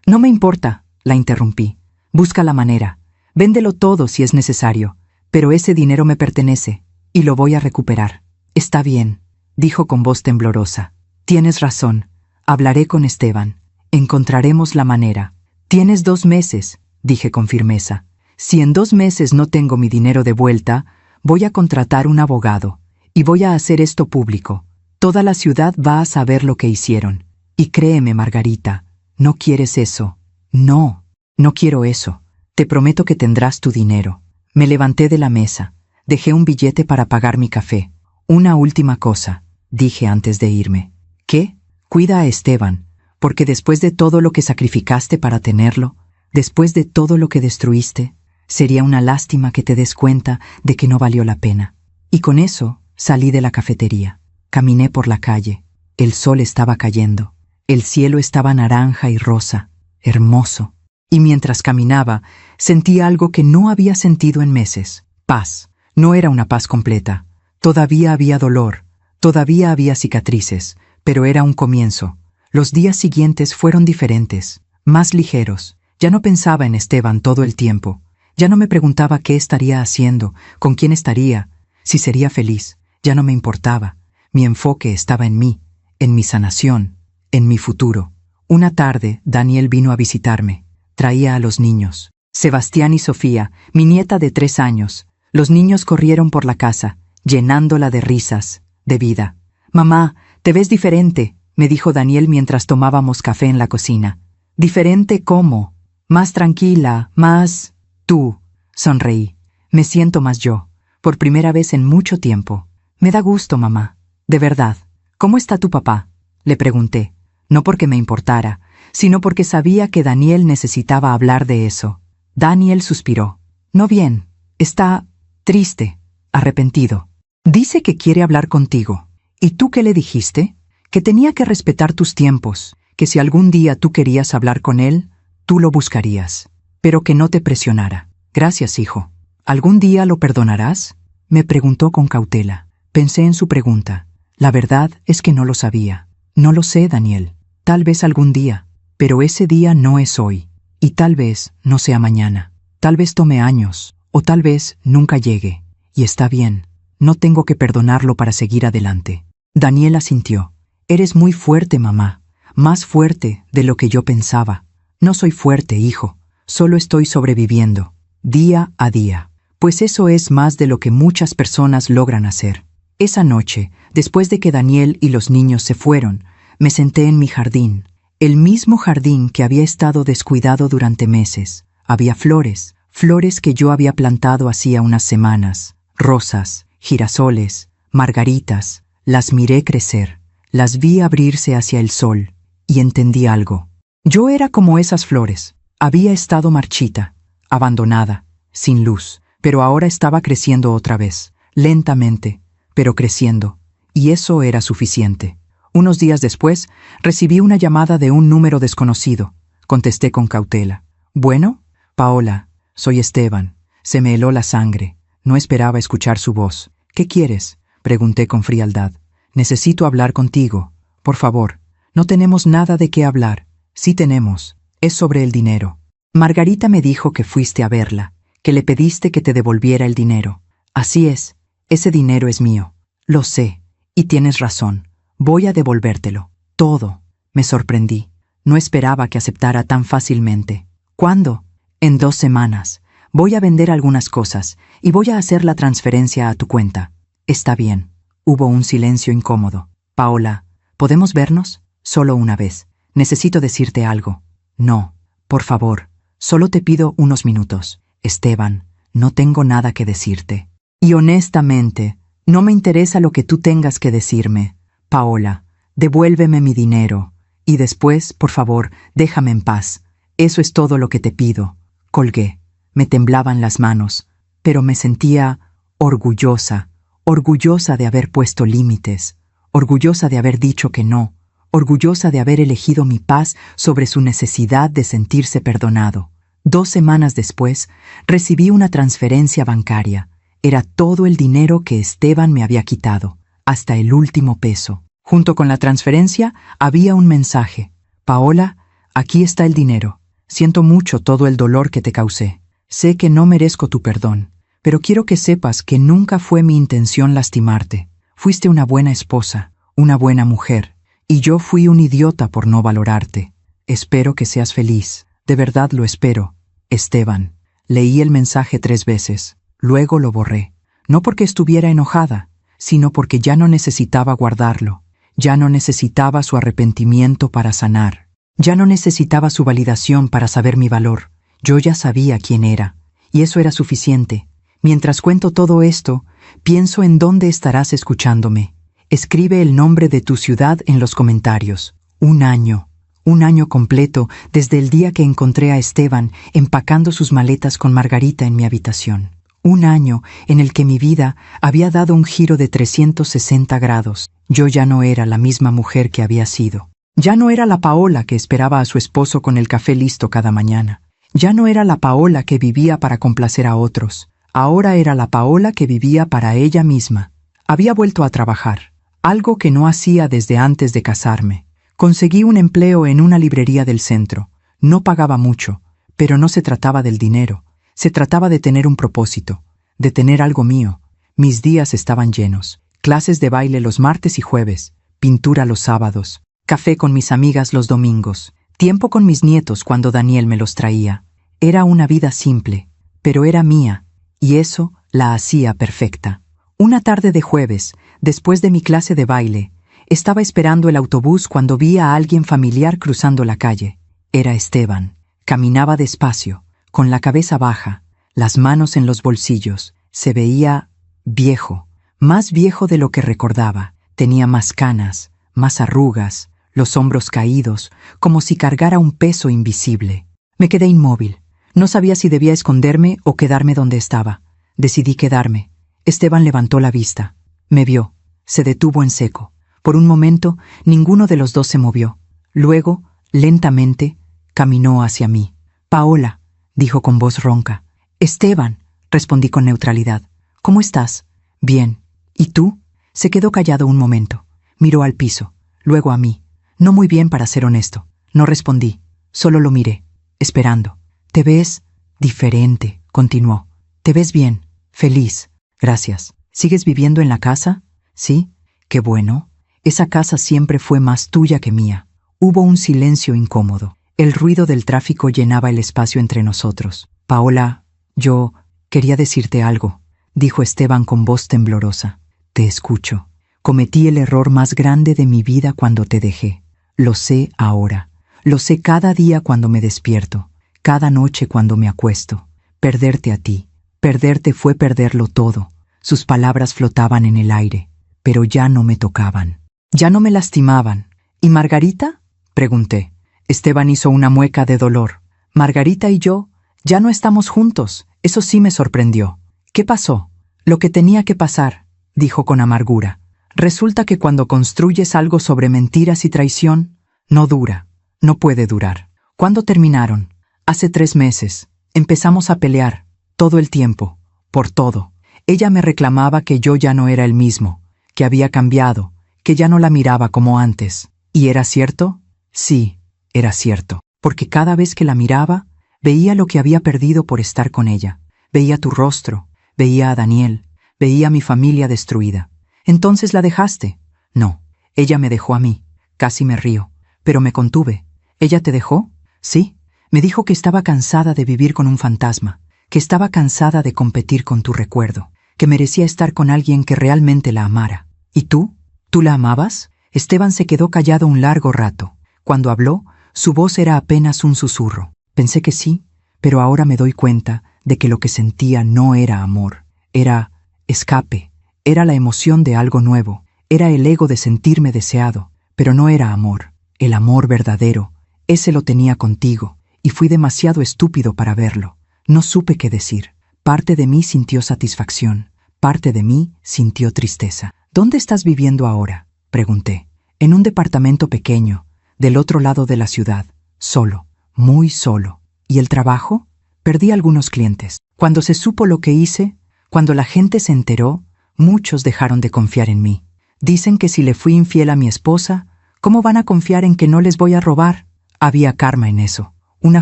No me importa, la interrumpí. Busca la manera. Véndelo todo si es necesario. Pero ese dinero me pertenece, y lo voy a recuperar. Está bien, dijo con voz temblorosa. Tienes razón. Hablaré con Esteban. Encontraremos la manera. Tienes 2 meses, dije con firmeza. Si en 2 meses no tengo mi dinero de vuelta, voy a contratar un abogado, y voy a hacer esto público. Toda la ciudad va a saber lo que hicieron. Y créeme, Margarita, no quieres eso. No, no quiero eso. Te prometo que tendrás tu dinero. Me levanté de la mesa. Dejé un billete para pagar mi café. Una última cosa, dije antes de irme. ¿Qué? Cuida a Esteban, porque después de todo lo que sacrificaste para tenerlo, después de todo lo que destruiste, sería una lástima que te des cuenta de que no valió la pena. Y con eso salí de la cafetería. Caminé por la calle. El sol estaba cayendo. El cielo estaba naranja y rosa, hermoso. Y mientras caminaba, sentí algo que no había sentido en meses. Paz. No era una paz completa. Todavía había dolor. Todavía había cicatrices. Pero era un comienzo. Los días siguientes fueron diferentes, más ligeros. Ya no pensaba en Esteban todo el tiempo. Ya no me preguntaba qué estaría haciendo, con quién estaría, si sería feliz. Ya no me importaba. Mi enfoque estaba en mí, en mi sanación, en mi futuro. Una tarde, Daniel vino a visitarme. Traía a los niños. Sebastián y Sofía, mi nieta de 3 años. Los niños corrieron por la casa, llenándola de risas, de vida. «Mamá, te ves diferente», me dijo Daniel mientras tomábamos café en la cocina. «¿Diferente cómo? Más tranquila, más...» «Tú», sonreí. «Me siento más yo, por primera vez en mucho tiempo. Me da gusto, mamá. De verdad. ¿Cómo está tu papá?», le pregunté. No porque me importara, sino porque sabía que Daniel necesitaba hablar de eso. Daniel suspiró. «No bien. Está triste, arrepentido. Dice que quiere hablar contigo. ¿Y tú qué le dijiste? Que tenía que respetar tus tiempos, que si algún día tú querías hablar con él, tú lo buscarías, pero que no te presionara. Gracias, hijo. ¿Algún día lo perdonarás?», me preguntó con cautela. Pensé en su pregunta. La verdad es que no lo sabía. No lo sé, Daniel. Tal vez algún día, pero ese día no es hoy, y tal vez no sea mañana. Tal vez tome años, o tal vez nunca llegue. Y está bien. No tengo que perdonarlo para seguir adelante. Daniel asintió. «Eres muy fuerte, mamá. Más fuerte de lo que yo pensaba». «No soy fuerte, hijo. Solo estoy sobreviviendo, día a día. Pues eso es más de lo que muchas personas logran hacer». Esa noche, después de que Daniel y los niños se fueron, me senté en mi jardín, el mismo jardín que había estado descuidado durante meses. Había flores, flores que yo había plantado hacía unas semanas, rosas, girasoles, margaritas. Las miré crecer, las vi abrirse hacia el sol, y entendí algo. Yo era como esas flores. Había estado marchita, abandonada, sin luz, pero ahora estaba creciendo otra vez, lentamente, pero creciendo, y eso era suficiente. Unos días después, recibí una llamada de un número desconocido. Contesté con cautela. «Bueno, Paola, soy Esteban». Se me heló la sangre. No esperaba escuchar su voz. «¿Qué quieres?», pregunté con frialdad. «Necesito hablar contigo. Por favor, no tenemos nada de qué hablar». «Sí tenemos. Es sobre el dinero. Margarita me dijo que fuiste a verla, que le pediste que te devolviera el dinero». «Así es. Ese dinero es mío». «Lo sé. Y tienes razón. Voy a devolvértelo. Todo». Me sorprendí. No esperaba que aceptara tan fácilmente. «¿Cuándo?» «En 2 semanas. Voy a vender algunas cosas y voy a hacer la transferencia a tu cuenta». «Está bien». Hubo un silencio incómodo. «Paola, ¿podemos vernos? Solo una vez. Necesito decirte algo». «No, por favor. Solo te pido unos minutos». «Esteban, no tengo nada que decirte. Y honestamente, no me interesa lo que tú tengas que decirme. Paola, devuélveme mi dinero. Y después, por favor, déjame en paz. Eso es todo lo que te pido». Colgué. Me temblaban las manos, pero me sentía orgullosa, orgullosa de haber puesto límites, orgullosa de haber dicho que no, orgullosa de haber elegido mi paz sobre su necesidad de sentirse perdonado. 2 semanas después, recibí una transferencia bancaria. Era todo el dinero que Esteban me había quitado, hasta el último peso. Junto con la transferencia había un mensaje. «Paola, aquí está el dinero. Siento mucho todo el dolor que te causé. Sé que no merezco tu perdón, pero quiero que sepas que nunca fue mi intención lastimarte. Fuiste una buena esposa, una buena mujer, y yo fui un idiota por no valorarte. Espero que seas feliz. De verdad lo espero. Esteban». Leí el mensaje 3 veces. Luego lo borré. No porque estuviera enojada, sino porque ya no necesitaba guardarlo. Ya no necesitaba su arrepentimiento para sanar. Ya no necesitaba su validación para saber mi valor. Yo ya sabía quién era, y eso era suficiente. Mientras cuento todo esto, pienso en dónde estarás escuchándome. Escribe el nombre de tu ciudad en los comentarios. Un año completo desde el día que encontré a Esteban empacando sus maletas con Margarita en mi habitación. Un año en el que mi vida había dado un giro de 360 grados. Yo ya no era la misma mujer que había sido. Ya no era la Paola que esperaba a su esposo con el café listo cada mañana. Ya no era la Paola que vivía para complacer a otros. Ahora era la Paola que vivía para ella misma. Había vuelto a trabajar, algo que no hacía desde antes de casarme. Conseguí un empleo en una librería del centro. No pagaba mucho, pero no se trataba del dinero. Se trataba de tener un propósito, de tener algo mío. Mis días estaban llenos. Clases de baile los martes y jueves, pintura los sábados, café con mis amigas los domingos, tiempo con mis nietos cuando Daniel me los traía. Era una vida simple, pero era mía, y eso la hacía perfecta. Una tarde de jueves, después de mi clase de baile, estaba esperando el autobús cuando vi a alguien familiar cruzando la calle. Era Esteban. Caminaba despacio, con la cabeza baja, las manos en los bolsillos. Se veía viejo, más viejo de lo que recordaba. Tenía más canas, más arrugas, los hombros caídos, como si cargara un peso invisible. Me quedé inmóvil. No sabía si debía esconderme o quedarme donde estaba. Decidí quedarme. Esteban levantó la vista. Me vio. Se detuvo en seco. Por un momento, ninguno de los dos se movió. Luego, lentamente, caminó hacia mí. «Paola», dijo con voz ronca. «Esteban», respondí con neutralidad. «¿Cómo estás?» «Bien». «¿Y tú?» Se quedó callado un momento. Miró al piso, luego a mí. No muy bien, para ser honesto. No respondí. Solo lo miré, esperando. «Te ves diferente», continuó. «Te ves bien, feliz». «Gracias». «¿Sigues viviendo en la casa?» «Sí». «Qué bueno». Esa casa siempre fue más tuya que mía. Hubo un silencio incómodo. El ruido del tráfico llenaba el espacio entre nosotros. «Paola, yo quería decirte algo», dijo Esteban con voz temblorosa. «Te escucho. Cometí el error más grande de mi vida cuando te dejé. Lo sé ahora. Lo sé cada día cuando me despierto, cada noche cuando me acuesto. Perderte a ti, perderte fue perderlo todo». Sus palabras flotaban en el aire, pero ya no me tocaban. Ya no me lastimaban. «¿Y Margarita?», pregunté. Esteban hizo una mueca de dolor. «Margarita y yo ya no estamos juntos». Eso sí me sorprendió. «¿Qué pasó?» «Lo que tenía que pasar», dijo con amargura. «Resulta que cuando construyes algo sobre mentiras y traición, no dura, no puede durar». «¿Cuándo terminaron?» «Hace 3 meses. Empezamos a pelear, todo el tiempo, por todo. Ella me reclamaba que yo ya no era el mismo, que había cambiado, que ya no la miraba como antes». «¿Y era cierto?» «Sí, era cierto, porque cada vez que la miraba, veía lo que había perdido por estar con ella. Veía tu rostro, veía a Daniel, veía a mi familia destruida». «¿Entonces la dejaste?» «No, ella me dejó a mí». Casi me río, pero me contuve. «¿Ella te dejó?» «Sí». Me dijo que estaba cansada de vivir con un fantasma, que estaba cansada de competir con tu recuerdo, que merecía estar con alguien que realmente la amara. ¿Y tú? ¿Tú la amabas?» Esteban se quedó callado un largo rato. Cuando habló, su voz era apenas un susurro. Pensé que sí, pero ahora me doy cuenta de que lo que sentía no era amor. Era escape, era la emoción de algo nuevo, era el ego de sentirme deseado, pero no era amor. El amor verdadero, ese lo tenía contigo, y fui demasiado estúpido para verlo. No supe qué decir. Parte de mí sintió satisfacción, parte de mí sintió tristeza. «¿Dónde estás viviendo ahora?», pregunté. «En un departamento pequeño, del otro lado de la ciudad, solo, muy solo». «¿Y el trabajo?» «Perdí algunos clientes. Cuando se supo lo que hice, cuando la gente se enteró, muchos dejaron de confiar en mí. Dicen que si le fui infiel a mi esposa, ¿cómo van a confiar en que no les voy a robar?». Había karma en eso, una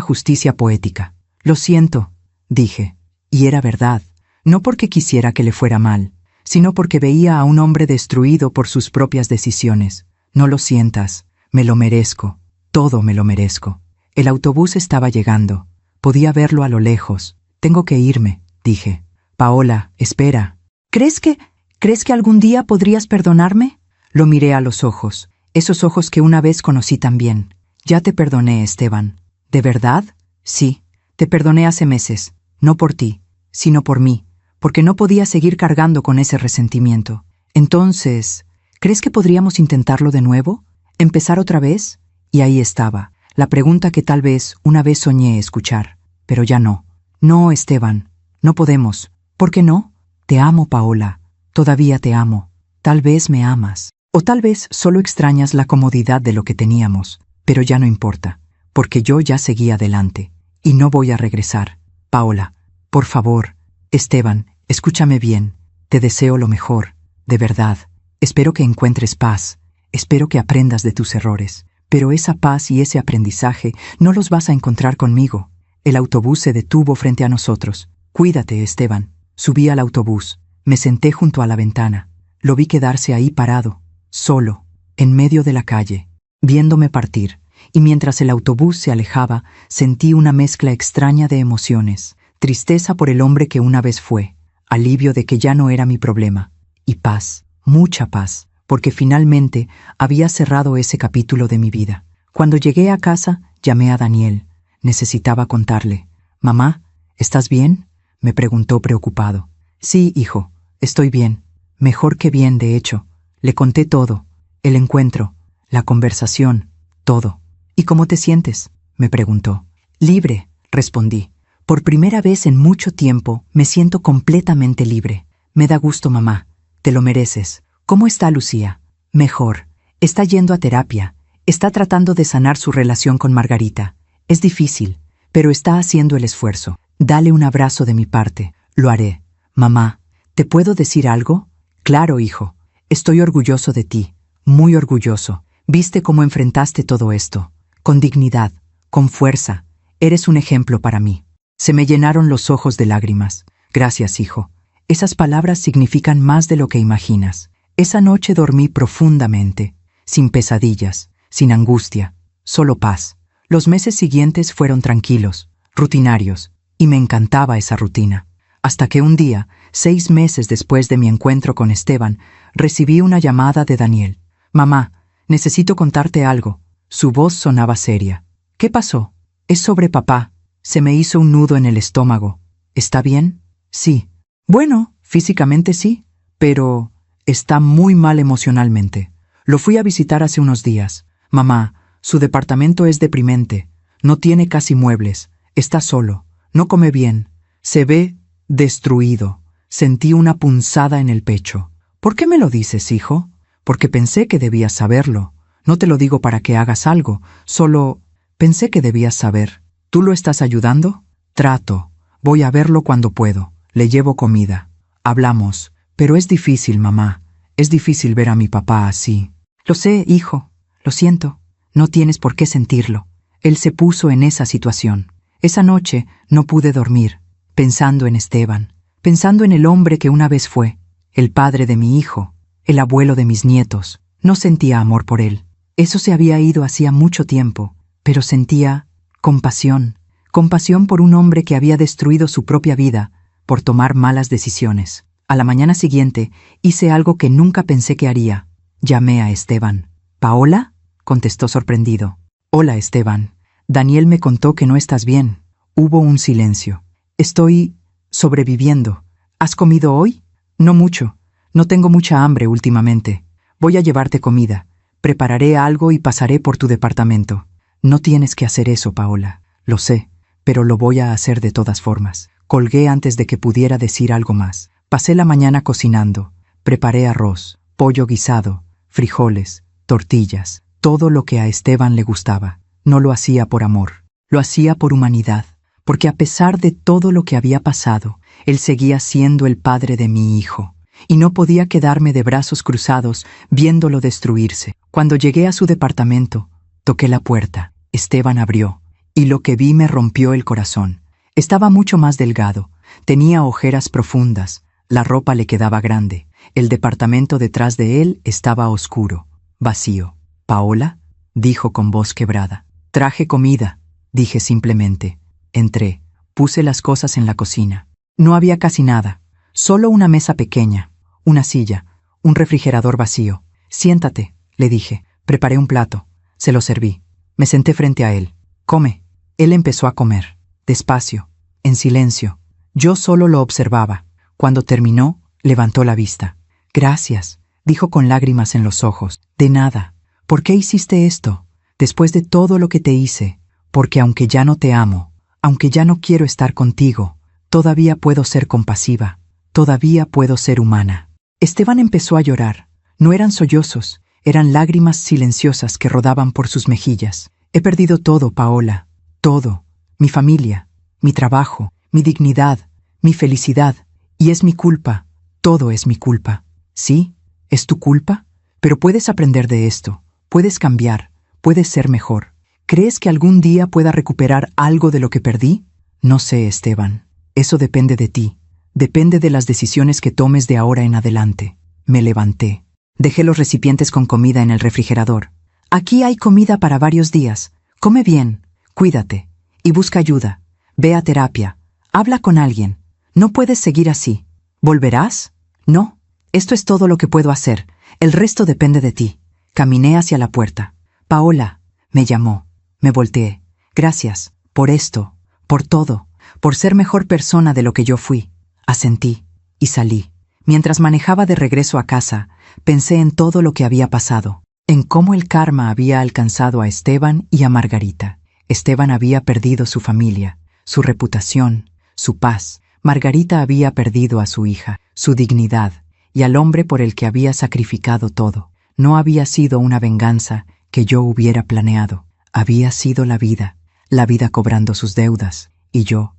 justicia poética. «Lo siento», dije. Y era verdad, no porque quisiera que le fuera mal, sino porque veía a un hombre destruido por sus propias decisiones. «No lo sientas, me lo merezco, todo me lo merezco». El autobús estaba llegando. Podía verlo a lo lejos. «Tengo que irme», dije. «Paola, espera». ¿Crees que algún día podrías perdonarme?» Lo miré a los ojos, esos ojos que una vez conocí tan bien. «Ya te perdoné, Esteban». «¿De verdad?» «Sí, te perdoné hace meses, no por ti, sino por mí, porque no podía seguir cargando con ese resentimiento». «Entonces, ¿crees que podríamos intentarlo de nuevo? ¿Empezar otra vez?» Y ahí estaba, la pregunta que tal vez una vez soñé escuchar, pero ya no. «No, Esteban, no podemos». «¿Por qué no?» «Te amo, Paola, todavía te amo. Tal vez me amas, o tal vez solo extrañas la comodidad de lo que teníamos, pero ya no importa, porque yo ya seguí adelante, y no voy a regresar. Paola, por favor». «Esteban, escúchame bien, te deseo lo mejor, de verdad. Espero que encuentres paz, espero que aprendas de tus errores, pero esa paz y ese aprendizaje no los vas a encontrar conmigo». El autobús se detuvo frente a nosotros. «Cuídate, Esteban». Subí al autobús, me senté junto a la ventana. Lo vi quedarse ahí parado, solo, en medio de la calle, viéndome partir, y mientras el autobús se alejaba, sentí una mezcla extraña de emociones. Tristeza por el hombre que una vez fue, alivio de que ya no era mi problema, y paz, mucha paz, porque finalmente había cerrado ese capítulo de mi vida. Cuando llegué a casa, llamé a Daniel. Necesitaba contarle. «Mamá, ¿estás bien?», me preguntó preocupado. «Sí, hijo, estoy bien. Mejor que bien, de hecho». Le conté todo, el encuentro, la conversación, todo. «¿Y cómo te sientes?», me preguntó. «Libre», respondí. «Por primera vez en mucho tiempo me siento completamente libre. Me da gusto, mamá. Te lo mereces. ¿Cómo está Lucía?». «Mejor. Está yendo a terapia. Está tratando de sanar su relación con Margarita. Es difícil, pero está haciendo el esfuerzo. Dale un abrazo de mi parte». «Lo haré». «Mamá, ¿te puedo decir algo?». «Claro, hijo. Estoy orgulloso de ti. Muy orgulloso. ¿Viste cómo enfrentaste todo esto? Con dignidad, con fuerza. Eres un ejemplo para mí». Se me llenaron los ojos de lágrimas. «Gracias, hijo. Esas palabras significan más de lo que imaginas». Esa noche dormí profundamente, sin pesadillas, sin angustia, solo paz. Los meses siguientes fueron tranquilos, rutinarios, y me encantaba esa rutina. Hasta que un día, 6 meses después de mi encuentro con Esteban, recibí una llamada de Daniel. «Mamá, necesito contarte algo». Su voz sonaba seria. «¿Qué pasó?». «Es sobre papá». Se me hizo un nudo en el estómago. «¿Está bien?». «Sí». «Bueno, físicamente sí, pero está muy mal emocionalmente. Lo fui a visitar hace unos días. Mamá, su departamento es deprimente. No tiene casi muebles. Está solo. No come bien. Se ve destruido». Sentí una punzada en el pecho. «¿Por qué me lo dices, hijo?». «Porque pensé que debías saberlo. No te lo digo para que hagas algo, solo pensé que debías saber. ¿Tú lo estás ayudando?». «Trato. Voy a verlo cuando puedo. Le llevo comida. Hablamos. Pero es difícil, mamá. Es difícil ver a mi papá así». «Lo sé, hijo. Lo siento. No tienes por qué sentirlo». Él se puso en esa situación. Esa noche no pude dormir, pensando en Esteban, pensando en el hombre que una vez fue, el padre de mi hijo, el abuelo de mis nietos. No sentía amor por él. Eso se había ido hacía mucho tiempo, pero sentía compasión. Compasión por un hombre que había destruido su propia vida por tomar malas decisiones. A la mañana siguiente hice algo que nunca pensé que haría. Llamé a Esteban. «¿Paola?», contestó sorprendido. «Hola, Esteban. Daniel me contó que no estás bien». Hubo un silencio. «Estoy sobreviviendo». «¿Has comido hoy?». «No mucho. No tengo mucha hambre últimamente. Voy a llevarte comida. Prepararé algo y pasaré por tu departamento». «No tienes que hacer eso, Paola. Lo sé, pero lo voy a hacer de todas formas». Colgué antes de que pudiera decir algo más. Pasé la mañana cocinando. Preparé arroz, pollo guisado, frijoles, tortillas, todo lo que a Esteban le gustaba. No lo hacía por amor, lo hacía por humanidad, porque a pesar de todo lo que había pasado, él seguía siendo el padre de mi hijo, y no podía quedarme de brazos cruzados viéndolo destruirse. Cuando llegué a su departamento, toqué la puerta. Esteban abrió, y lo que vi me rompió el corazón. Estaba mucho más delgado, tenía ojeras profundas, la ropa le quedaba grande, el departamento detrás de él estaba oscuro, vacío. «¿Paola?», dijo con voz quebrada. «Traje comida», dije simplemente. Entré, puse las cosas en la cocina. No había casi nada, solo una mesa pequeña, una silla, un refrigerador vacío. «Siéntate», le dije. Preparé un plato, se lo serví. Me senté frente a él. «Come». Él empezó a comer, despacio, en silencio. Yo solo lo observaba. Cuando terminó, levantó la vista. «Gracias», dijo con lágrimas en los ojos. «De nada. ¿Por qué hiciste esto? Después de todo lo que te hice. Porque aunque ya no te amo, aunque ya no quiero estar contigo, todavía puedo ser compasiva, todavía puedo ser humana». Esteban empezó a llorar. No eran sollozos, eran lágrimas silenciosas que rodaban por sus mejillas. «He perdido todo, Paola. Todo. Mi familia, mi trabajo, mi dignidad, mi felicidad. Y es mi culpa. Todo es mi culpa». «¿Sí? ¿Es tu culpa? Pero puedes aprender de esto. Puedes cambiar. Puedes ser mejor. ¿Crees que algún día pueda recuperar algo de lo que perdí?». «No sé, Esteban. Eso depende de ti. Depende de las decisiones que tomes de ahora en adelante». Me levanté. Dejé los recipientes con comida en el refrigerador. «Aquí hay comida para varios días. Come bien. Cuídate. Y busca ayuda. Ve a terapia. Habla con alguien. No puedes seguir así». ¿Volverás? No. Esto es todo lo que puedo hacer. El resto depende de ti. Caminé hacia la puerta. Paola, me llamó. Me volteé. Gracias, por esto, por todo, por ser mejor persona de lo que yo fui. Asentí, y salí. Mientras manejaba de regreso a casa, pensé en todo lo que había pasado, en cómo el karma había alcanzado a Esteban y a Margarita. Esteban había perdido su familia, su reputación, su paz. Margarita había perdido a su hija, su dignidad, y al hombre por el que había sacrificado todo. No había sido una venganza que yo hubiera planeado. Había sido la vida cobrando sus deudas, y yo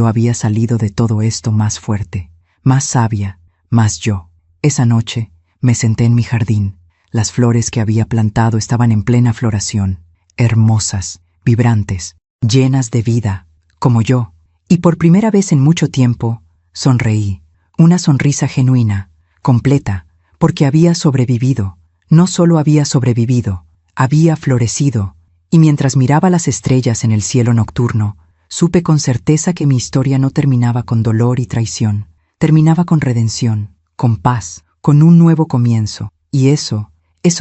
había salido de todo esto más fuerte, más sabia, más yo. Esa noche me senté en mi jardín. Las flores que había plantado estaban en plena floración, hermosas, vibrantes, llenas de vida, como yo, y por primera vez en mucho tiempo sonreí, una sonrisa genuina, completa, porque había sobrevivido. No solo había sobrevivido, había florecido, y mientras miraba las estrellas en el cielo nocturno, supe con certeza que mi historia no terminaba con dolor y traición, terminaba con redención, con paz, con un nuevo comienzo, y eso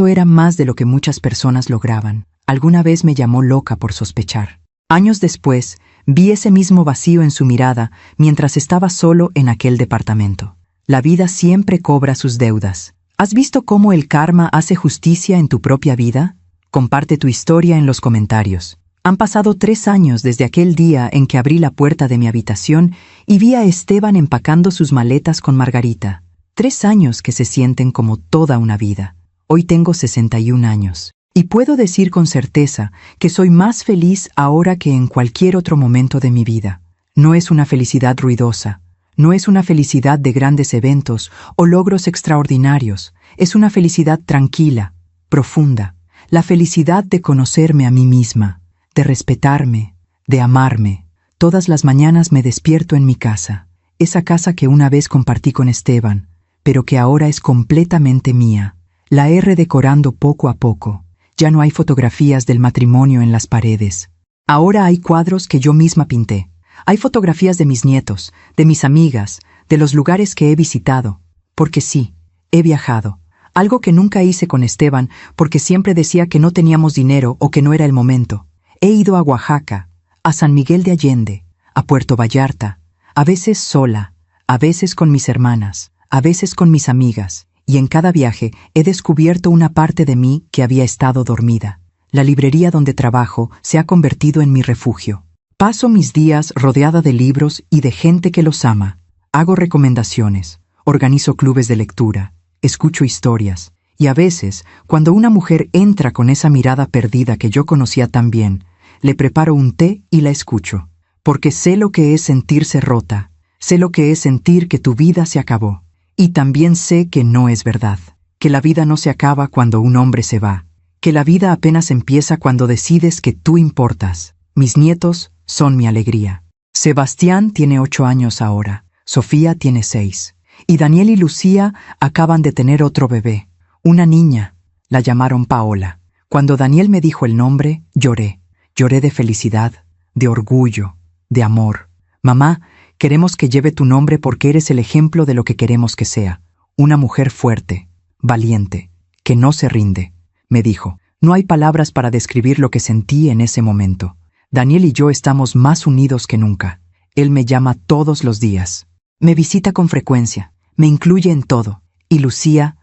era más de lo que muchas personas lograban. Alguna vez me llamó loca por sospechar. Años después, vi ese mismo vacío en su mirada mientras estaba solo en aquel departamento. La vida siempre cobra sus deudas. ¿Has visto cómo el karma hace justicia en tu propia vida? Comparte tu historia en los comentarios. Han pasado 3 años desde aquel día en que abrí la puerta de mi habitación y vi a Esteban empacando sus maletas con Margarita. 3 años que se sienten como toda una vida. Hoy tengo 61 años. Y puedo decir con certeza que soy más feliz ahora que en cualquier otro momento de mi vida. No es una felicidad ruidosa. No es una felicidad de grandes eventos o logros extraordinarios. Es una felicidad tranquila, profunda. La felicidad de conocerme a mí misma, de respetarme, de amarme. Todas las mañanas me despierto en mi casa, esa casa que una vez compartí con Esteban, pero que ahora es completamente mía. La he redecorando poco a poco. Ya no hay fotografías del matrimonio en las paredes. Ahora hay cuadros que yo misma pinté. Hay fotografías de mis nietos, de mis amigas, de los lugares que he visitado. Porque sí, he viajado. Algo que nunca hice con Esteban porque siempre decía que no teníamos dinero o que no era el momento. He ido a Oaxaca, a San Miguel de Allende, a Puerto Vallarta, a veces sola, a veces con mis hermanas, a veces con mis amigas, y en cada viaje he descubierto una parte de mí que había estado dormida. La librería donde trabajo se ha convertido en mi refugio. Paso mis días rodeada de libros y de gente que los ama. Hago recomendaciones, organizo clubes de lectura, escucho historias, y a veces, cuando una mujer entra con esa mirada perdida que yo conocía tan bien, le preparo un té y la escucho, porque sé lo que es sentirse rota, sé lo que es sentir que tu vida se acabó, y también sé que no es verdad, que la vida no se acaba cuando un hombre se va, que la vida apenas empieza cuando decides que tú importas. Mis nietos son mi alegría. Sebastián tiene 8 años ahora, Sofía tiene 6. Y Daniel y Lucía acaban de tener otro bebé, una niña. La llamaron Paola. Cuando Daniel me dijo el nombre, lloré. Lloré de felicidad, de orgullo, de amor. Mamá, queremos que lleve tu nombre porque eres el ejemplo de lo que queremos que sea. Una mujer fuerte, valiente, que no se rinde, me dijo. No hay palabras para describir lo que sentí en ese momento. Daniel y yo estamos más unidos que nunca. Él me llama todos los días. Me visita con frecuencia, me incluye en todo. Y Lucía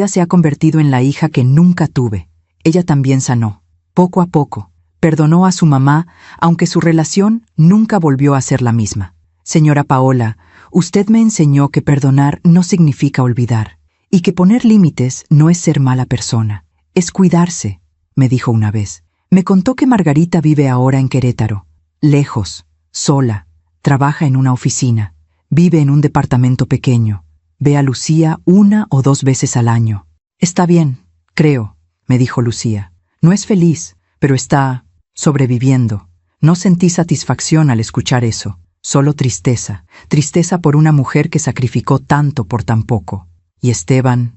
se ha convertido en la hija que nunca tuve. Ella también sanó, poco a poco. Perdonó a su mamá, aunque su relación nunca volvió a ser la misma. Señora Paola, usted me enseñó que perdonar no significa olvidar, y que poner límites no es ser mala persona, es cuidarse, me dijo una vez. Me contó que Margarita vive ahora en Querétaro, lejos, sola, trabaja en una oficina. Vive en un departamento pequeño. Ve a Lucía 1 o 2 veces al año. Está bien, creo, me dijo Lucía. No es feliz, pero está sobreviviendo. No sentí satisfacción al escuchar eso, solo tristeza. Tristeza por una mujer que sacrificó tanto por tan poco. Y Esteban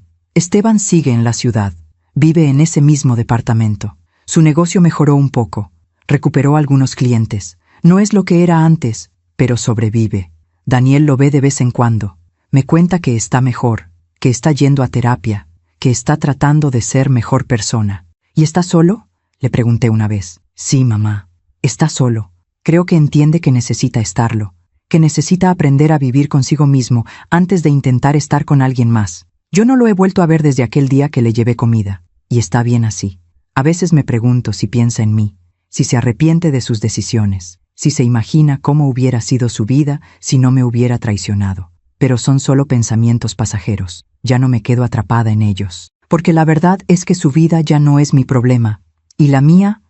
sigue en la ciudad. Vive en ese mismo departamento. Su negocio mejoró un poco. Recuperó algunos clientes. No es lo que era antes, pero sobrevive. Daniel lo ve de vez en cuando. Me cuenta que está mejor, que está yendo a terapia, que está tratando de ser mejor persona. ¿Y está solo?, le pregunté una vez. Sí, mamá, está solo. Creo que entiende que necesita estarlo, que necesita aprender a vivir consigo mismo antes de intentar estar con alguien más. Yo no lo he vuelto a ver desde aquel día que le llevé comida, y está bien así. A veces me pregunto si piensa en mí, si se arrepiente de sus decisiones, si se imagina cómo hubiera sido su vida si no me hubiera traicionado. Pero son solo pensamientos pasajeros, ya no me quedo atrapada en ellos. Porque la verdad es que su vida ya no es mi problema, y la mía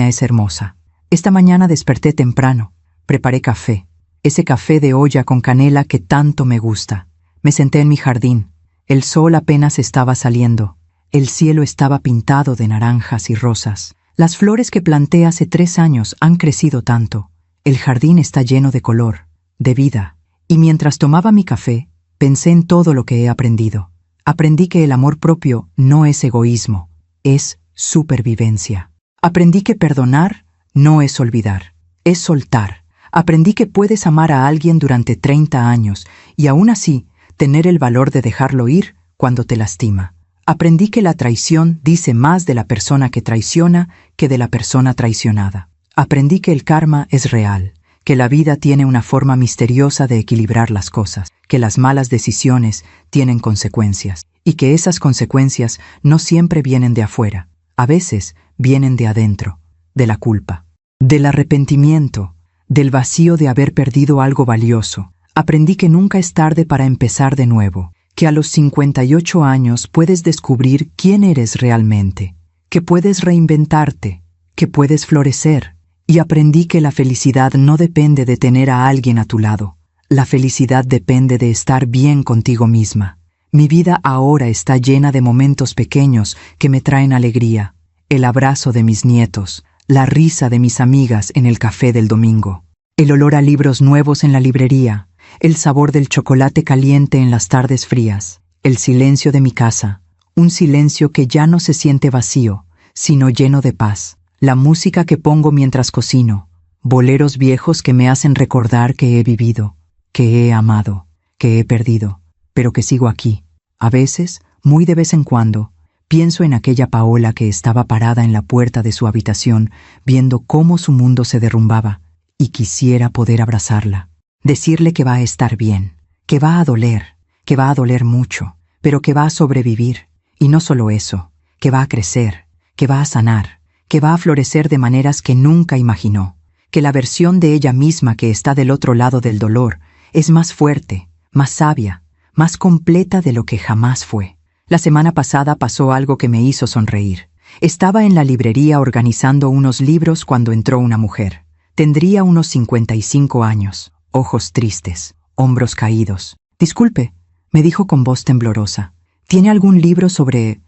es hermosa. Esta mañana desperté temprano, preparé café, ese café de olla con canela que tanto me gusta. Me senté en mi jardín, el sol apenas estaba saliendo, el cielo estaba pintado de naranjas y rosas. Las flores que planté hace 3 años han crecido tanto. El jardín está lleno de color, de vida. Y mientras tomaba mi café, pensé en todo lo que he aprendido. Aprendí que el amor propio no es egoísmo, es supervivencia. Aprendí que perdonar no es olvidar, es soltar. Aprendí que puedes amar a alguien durante 30 años y aún así tener el valor de dejarlo ir cuando te lastima. Aprendí que la traición dice más de la persona que traiciona que de la persona traicionada. Aprendí que el karma es real, que la vida tiene una forma misteriosa de equilibrar las cosas, que las malas decisiones tienen consecuencias, y que esas consecuencias no siempre vienen de afuera, a veces vienen de adentro, de la culpa, del arrepentimiento, del vacío de haber perdido algo valioso. Aprendí que nunca es tarde para empezar de nuevo, que a los 58 años puedes descubrir quién eres realmente, que puedes reinventarte, que puedes florecer. Y aprendí que la felicidad no depende de tener a alguien a tu lado. La felicidad depende de estar bien contigo misma. Mi vida ahora está llena de momentos pequeños que me traen alegría. El abrazo de mis nietos, la risa de mis amigas en el café del domingo, el olor a libros nuevos en la librería, el sabor del chocolate caliente en las tardes frías, el silencio de mi casa, un silencio que ya no se siente vacío, sino lleno de paz. La música que pongo mientras cocino, boleros viejos que me hacen recordar que he vivido, que he amado, que he perdido, pero que sigo aquí. A veces, muy de vez en cuando, pienso en aquella Paola que estaba parada en la puerta de su habitación viendo cómo su mundo se derrumbaba, y quisiera poder abrazarla, decirle que va a estar bien, que va a doler mucho, pero que va a sobrevivir, y no solo eso, que va a crecer, que va a sanar, que va a florecer de maneras que nunca imaginó, que la versión de ella misma que está del otro lado del dolor es más fuerte, más sabia, más completa de lo que jamás fue. La semana pasada pasó algo que me hizo sonreír. Estaba en la librería organizando unos libros cuando entró una mujer. Tendría unos 55 años, ojos tristes, hombros caídos. «Disculpe», me dijo con voz temblorosa, «¿tiene algún libro sobre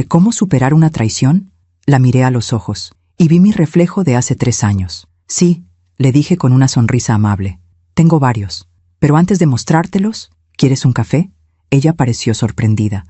cómo superar una traición?» La miré a los ojos y vi mi reflejo de hace 3 años. «Sí», le dije con una sonrisa amable. «Tengo varios. Pero antes de mostrártelos, ¿quieres un café?» Ella pareció sorprendida.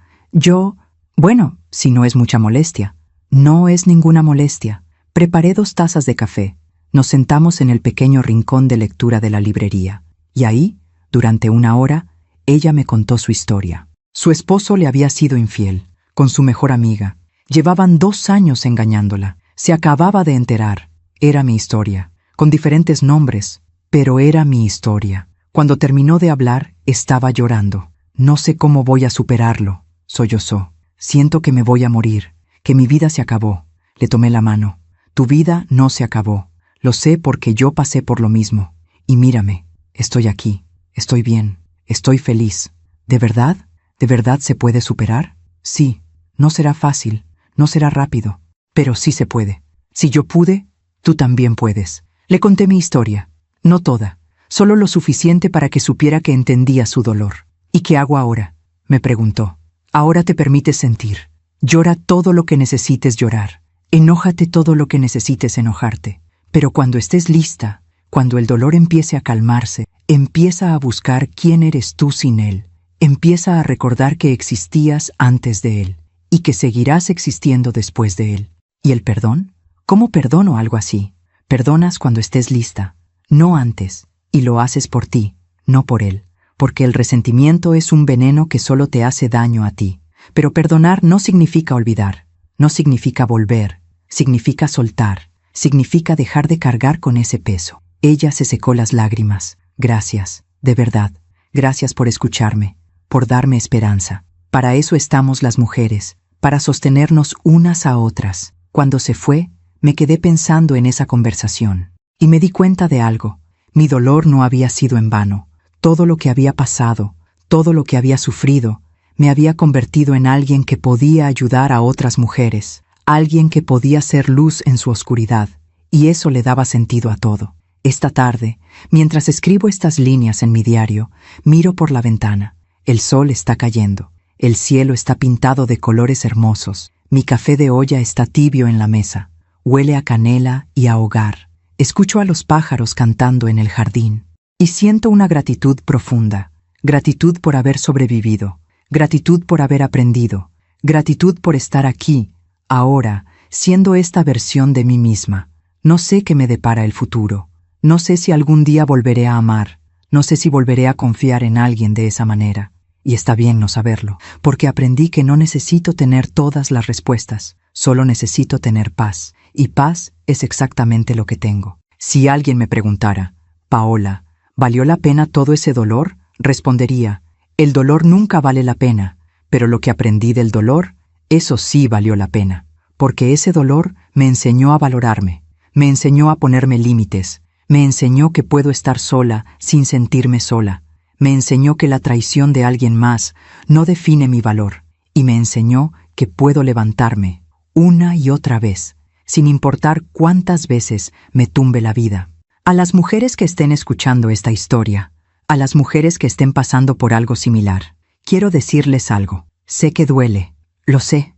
Bueno, si no es mucha molestia». «No es ninguna molestia». Preparé 2 tazas de café. Nos sentamos en el pequeño rincón de lectura de la librería. Y ahí, durante 1 hora, ella me contó su historia. Su esposo le había sido infiel, con su mejor amiga. Llevaban 2 años engañándola. Se acababa de enterar. Era mi historia, con diferentes nombres, pero era mi historia. Cuando terminó de hablar, estaba llorando. «No sé cómo voy a superarlo», sollozó. «Siento que me voy a morir, que mi vida se acabó». Le tomé la mano. «Tu vida no se acabó. Lo sé porque yo pasé por lo mismo. Y mírame, estoy aquí, estoy bien, estoy feliz. ¿De verdad? ¿De verdad se puede superar? Sí, no será fácil. No será rápido, pero sí se puede. Si yo pude, tú también puedes». Le conté mi historia, no toda, solo lo suficiente para que supiera que entendía su dolor. «¿Y qué hago ahora?», me preguntó. «Ahora te permites sentir. Llora todo lo que necesites llorar. Enójate todo lo que necesites enojarte. Pero cuando estés lista, cuando el dolor empiece a calmarse, empieza a buscar quién eres tú sin él. Empieza a recordar que existías antes de él y que seguirás existiendo después de él. ¿Y el perdón? ¿Cómo perdono algo así? Perdonas cuando estés lista, no antes, y lo haces por ti, no por él. porque el resentimiento es un veneno que solo te hace daño a ti. Pero perdonar no significa olvidar, no significa volver, significa soltar, significa dejar de cargar con ese peso. Ella se secó las lágrimas. Gracias, de verdad, gracias por escucharme, por darme esperanza. Para eso estamos las mujeres, para sostenernos unas a otras. Cuando se fue, me quedé pensando en esa conversación, y me di cuenta de algo. Mi dolor no había sido en vano. Todo lo que había pasado, todo lo que había sufrido, me había convertido en alguien que podía ayudar a otras mujeres, alguien que podía ser luz en su oscuridad, y eso le daba sentido a todo. Esta tarde, mientras escribo estas líneas en mi diario, miro por la ventana. El sol está cayendo, el cielo está pintado de colores hermosos, mi café de olla está tibio en la mesa, huele a canela y a hogar. Escucho a los pájaros cantando en el jardín, y siento una gratitud profunda, gratitud por haber sobrevivido, gratitud por haber aprendido, gratitud por estar aquí, ahora, siendo esta versión de mí misma. No sé qué me depara el futuro, no sé si algún día volveré a amar, no sé si volveré a confiar en alguien de esa manera. Y está bien no saberlo, porque aprendí que no necesito tener todas las respuestas, solo necesito tener paz, y paz es exactamente lo que tengo. Si alguien me preguntara, Paola, ¿valió la pena todo ese dolor? Respondería, el dolor nunca vale la pena, pero lo que aprendí del dolor, eso sí valió la pena, porque ese dolor me enseñó a valorarme, me enseñó a ponerme límites, me enseñó que puedo estar sola sin sentirme sola, me enseñó que la traición de alguien más no define mi valor, y me enseñó que puedo levantarme una y otra vez, sin importar cuántas veces me tumbe la vida. A las mujeres que estén escuchando esta historia, a las mujeres que estén pasando por algo similar, quiero decirles algo. Sé que duele, lo sé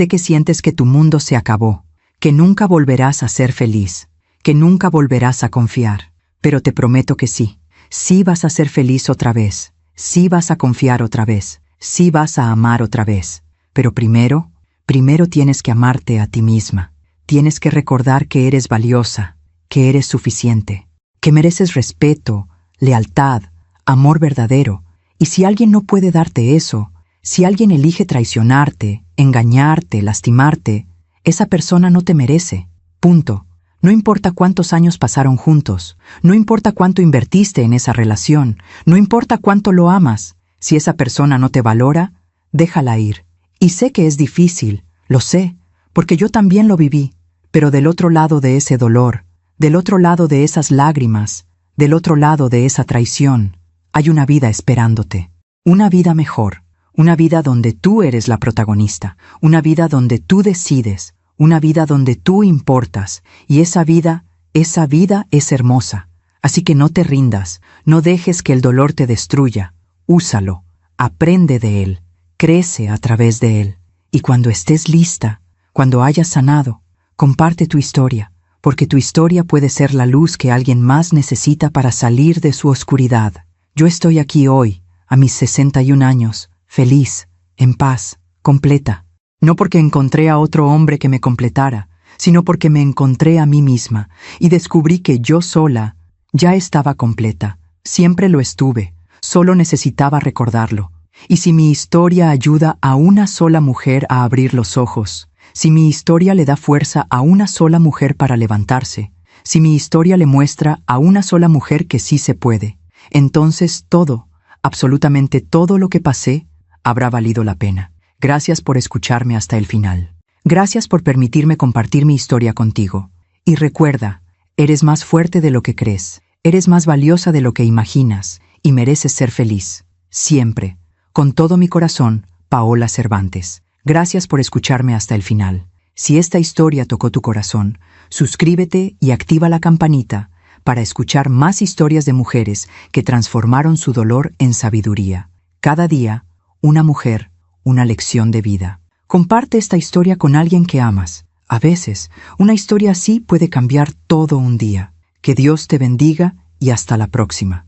que sientes que tu mundo se acabó, que nunca volverás a ser feliz, que nunca volverás a confiar, pero te prometo que sí. Sí vas a ser feliz otra vez, sí vas a confiar otra vez, sí vas a amar otra vez. Pero primero tienes que amarte a ti misma. Tienes que recordar que eres valiosa, que eres suficiente, que mereces respeto, lealtad, amor verdadero. Y si alguien no puede darte eso, si alguien elige traicionarte, engañarte, lastimarte, esa persona no te merece. Punto. No importa cuántos años pasaron juntos, no importa cuánto invertiste en esa relación, no importa cuánto lo amas, si esa persona no te valora, déjala ir. Y sé que es difícil, lo sé, porque yo también lo viví, pero del otro lado de ese dolor, del otro lado de esas lágrimas, del otro lado de esa traición, hay una vida esperándote, una vida mejor, una vida donde tú eres la protagonista, una vida donde tú decides, una vida donde tú importas, y esa vida es hermosa. Así que no te rindas, no dejes que el dolor te destruya. Úsalo, aprende de él, crece a través de él. Y cuando estés lista, cuando hayas sanado, comparte tu historia, porque tu historia puede ser la luz que alguien más necesita para salir de su oscuridad. Yo estoy aquí hoy, a mis 61 años, feliz, en paz, completa. No porque encontré a otro hombre que me completara, sino porque me encontré a mí misma y descubrí que yo sola ya estaba completa. Siempre lo estuve, solo necesitaba recordarlo. Y si mi historia ayuda a una sola mujer a abrir los ojos, si mi historia le da fuerza a una sola mujer para levantarse, si mi historia le muestra a una sola mujer que sí se puede, entonces todo, absolutamente todo lo que pasé, habrá valido la pena. Gracias por escucharme hasta el final. Gracias por permitirme compartir mi historia contigo. Y recuerda, eres más fuerte de lo que crees, eres más valiosa de lo que imaginas, y mereces ser feliz. Siempre. Con todo mi corazón, Paola Cervantes. Gracias por escucharme hasta el final. Si esta historia tocó tu corazón, suscríbete y activa la campanita para escuchar más historias de mujeres que transformaron su dolor en sabiduría. Cada día, una mujer, una lección de vida. Comparte esta historia con alguien que amas. A veces, una historia así puede cambiar todo un día. Que Dios te bendiga y hasta la próxima.